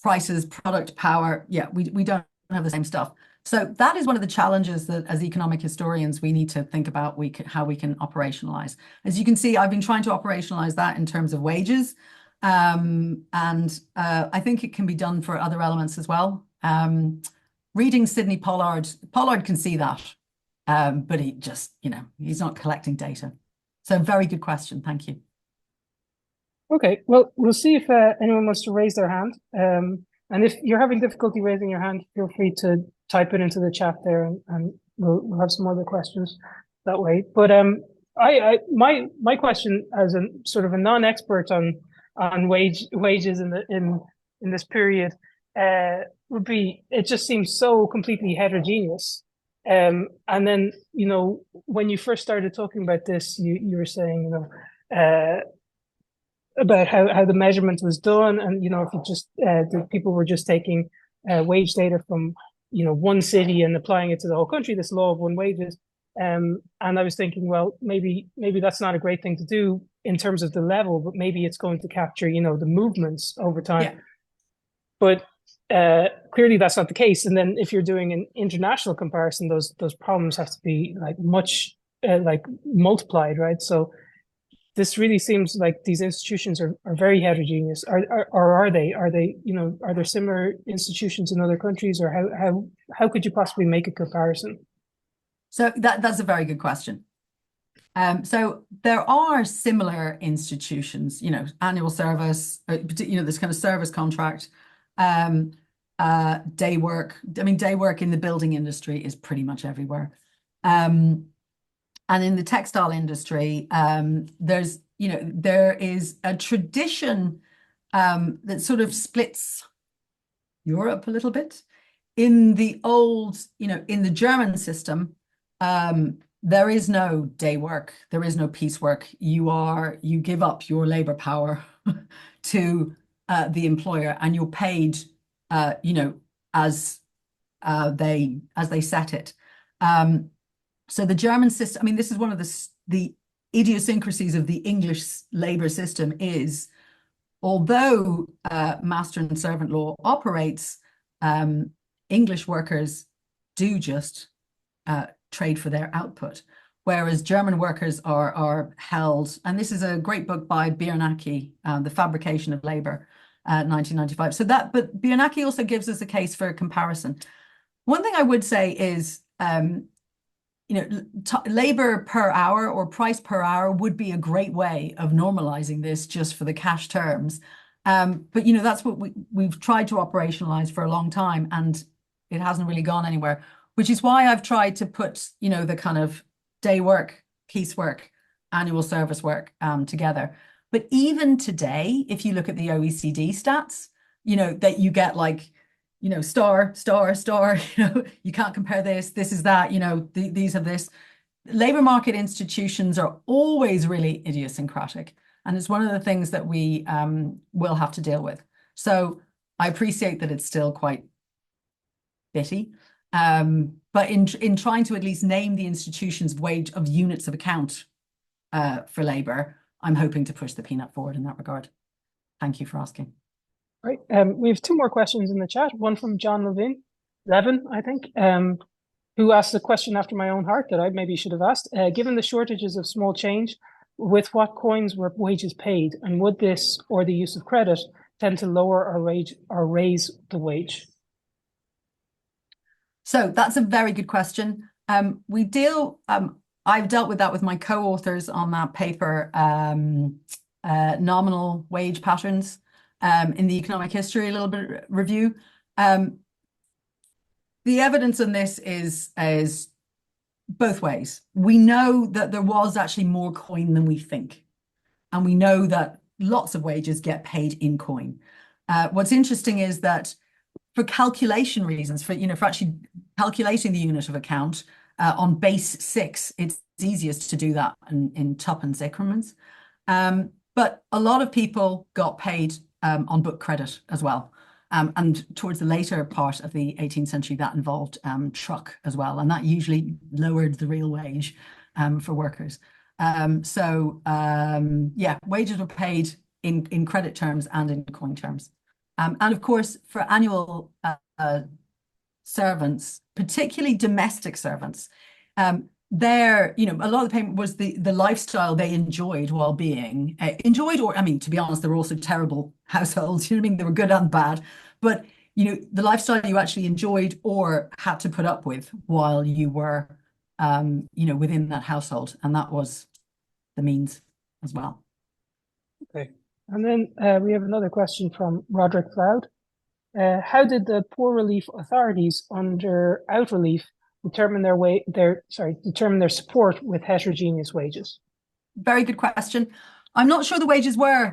prices, product power. Yeah, we don't have the same stuff. So that is one of the challenges that as economic historians, we need to think about how we can operationalize. As you can see, I've been trying to operationalize that in terms of wages. And I think it can be done for other elements as well. Reading Sidney Pollard can see that, but he just, he's not collecting data. So very good question. Thank you. Okay, well, we'll see if anyone wants to raise their hand. And if you're having difficulty raising your hand, feel free to type it into the chat there, and we'll have some other questions that way. But my question as a sort of a non-expert on wages in this period would be, it just seems so completely heterogeneous. And then, when you first started talking about this, you were saying, about how the measurement was done, and if you just the people were just taking wage data from one city and applying it to the whole country, this law of one wages. And I was thinking, well, maybe that's not a great thing to do in terms of the level, but maybe it's going to capture the movements over time. Yeah. But clearly that's not the case. And then if you're doing an international comparison, those problems have to be much multiplied, right? So this really seems like these institutions are very heterogeneous. Are they? Are there similar institutions in other countries, or how could you possibly make a comparison? So that's a very good question. So there are similar institutions, annual service, this kind of service contract, day work. I mean, day work in the building industry is pretty much everywhere. And in the textile industry, there is a tradition that sort of splits Europe a little bit. In the old, in the German system, there is no day work, there is no piecework. You give up your labor power to the employer, and you're paid, as they set it. So the German system, I mean, this is one of the idiosyncrasies of the English labor system is, although master and servant law operates, English workers do just trade for their output, whereas German workers are held, and this is a great book by Biernacki, The Fabrication of Labor, 1995. But Biernacki also gives us a case for a comparison. One thing I would say is, labor per hour or price per hour would be a great way of normalizing this just for the cash terms. But that's what we've tried to operationalize for a long time, and it hasn't really gone anywhere, which is why I've tried to put, the kind of day work, piecework, annual service work together. But even today, if you look at the OECD stats, that you get star, you can't compare this is that, these have this. labor market institutions are always really idiosyncratic, and it's one of the things that we will have to deal with. So I appreciate that it's still quite bitty, but in trying to at least name the institution's wage of units of account for labor, I'm hoping to push the peanut forward in that regard. Thank you for asking. Right. We have two more questions in the chat. One from John Levin, I think, who asked a question after my own heart that I maybe should have asked. Given the shortages of small change, with what coins were wages paid, and would this or the use of credit tend to lower or raise the wage? So that's a very good question. I've dealt with that with my co-authors on that paper, nominal wage patterns, in the economic history a little bit review. The evidence on this is both ways. We know that there was actually more coin than we think, and we know that lots of wages get paid in coin. What's interesting is that for calculation reasons, for actually calculating the unit of account on base 6, it's easiest to do that in tuppence increments. But a lot of people got paid on book credit as well. And towards the later part of the 18th century, that involved truck as well. And that usually lowered the real wage for workers. Yeah, wages were paid in credit terms and in coin terms. And of course, for annual servants, particularly domestic servants, a lot of the payment was the lifestyle they enjoyed while being or I mean, to be honest, there were also terrible households. You know what I mean? They were good and bad, but the lifestyle you actually enjoyed or had to put up with while you were within that household, and that was the means as well. Okay, and then we have another question from Roderick Cloud. How did the poor relief authorities under out relief determine their support with heterogeneous wages? Very good question. I'm not sure the wages were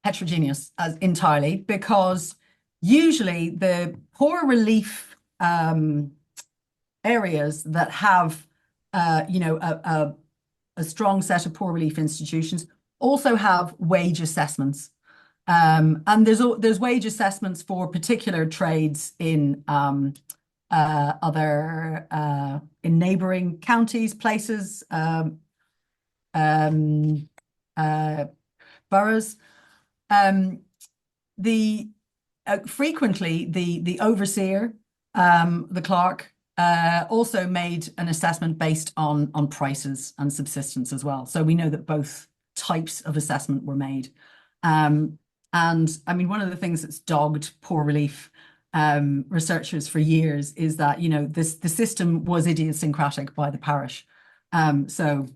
heterogeneous as entirely, because usually the poor relief areas that have a strong set of poor relief institutions also have wage assessments. And there's wage assessments for particular trades in neighboring counties, places, boroughs. Frequently the overseer, the clerk, also made an assessment based on prices and subsistence as well. So we know that both types of assessment were made. And I mean, one of the things that's dogged poor relief researchers for years is that, the system was idiosyncratic by the parish. So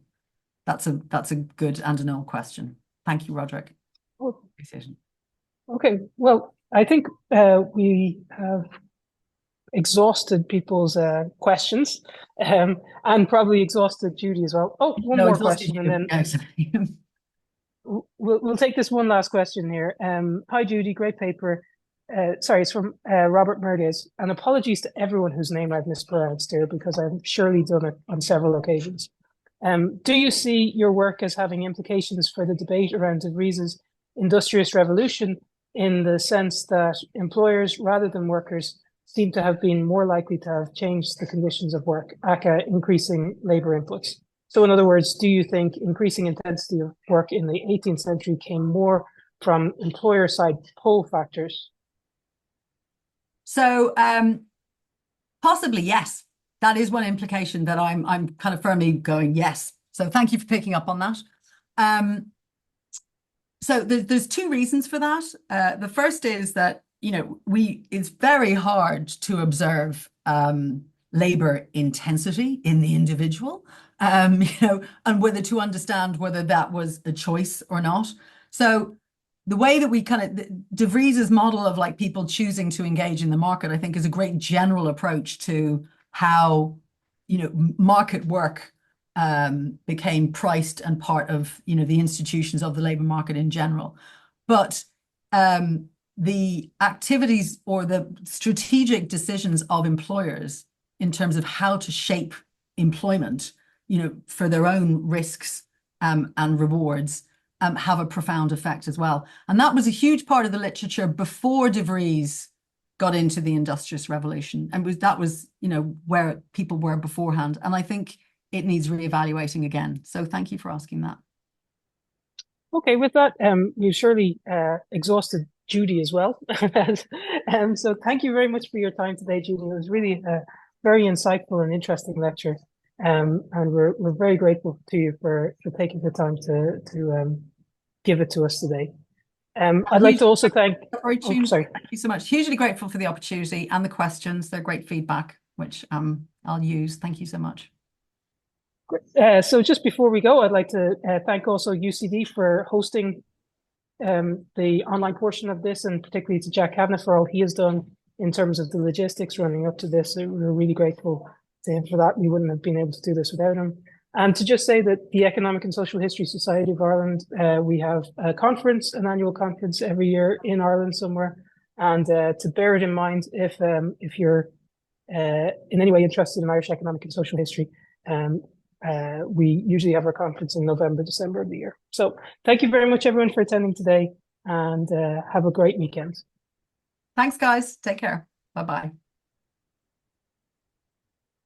that's a good and an old question. Thank you, Roderick. Okay, well, I think we have exhausted people's questions, and probably exhausted Judy as well. Oh, one more question, and then we'll take this one last question here. Hi, Judy, great paper. Sorry, it's from Robert Merdes, and apologies to everyone whose name I've mispronounced here, because I've surely done it on several occasions. Do you see your work as having implications for the debate around De Vries's industrialist revolution, in the sense that employers rather than workers seem to have been more likely to have changed the conditions of work, aka increasing labor inputs? So in other words, do you think increasing intensity of work in the 18th century came more from employer side pull factors? So possibly, yes. That is one implication that I'm kind of firmly going yes. So thank you for picking up on that. So there's two reasons for that. The first is that, it's very hard to observe labor intensity in the individual, and whether to understand whether that was a choice or not. So the way that we De Vries's model of like people choosing to engage in the market, I think, is a great general approach to how, market work became priced and part of, the institutions of the labor market in general. But the activities or the strategic decisions of employers in terms of how to shape employment for their own risks and rewards, have a profound effect as well. And that was a huge part of the literature before De Vries got into the Industrious Revolution. And that was, where people were beforehand. And I think it needs reevaluating again. So thank you for asking that. Okay, with that, you surely exhausted Judy as well. So thank you very much for your time today, Judy. It was really a very insightful and interesting lecture. And we're very grateful to you for taking the time to give it to us today. I'd like to also thank. Oh, sorry. Thank you so much. Hugely grateful for the opportunity and the questions. They're great feedback, which I'll use. Thank you so much. So just before we go, I'd like to thank also UCD for hosting the online portion of this, and particularly to Jack Kavanagh for all he has done in terms of the logistics running up to this. We're really grateful to him for that. We wouldn't have been able to do this without him. And to just say that the Economic and Social History Society of Ireland, we have a conference, an annual conference every year in Ireland somewhere. And to bear it in mind if you're in any way interested in Irish economic and social history, we usually have our conference in November, December of the year. So thank you very much, everyone, for attending today, and have a great weekend. Thanks, guys. Take care. Bye-bye.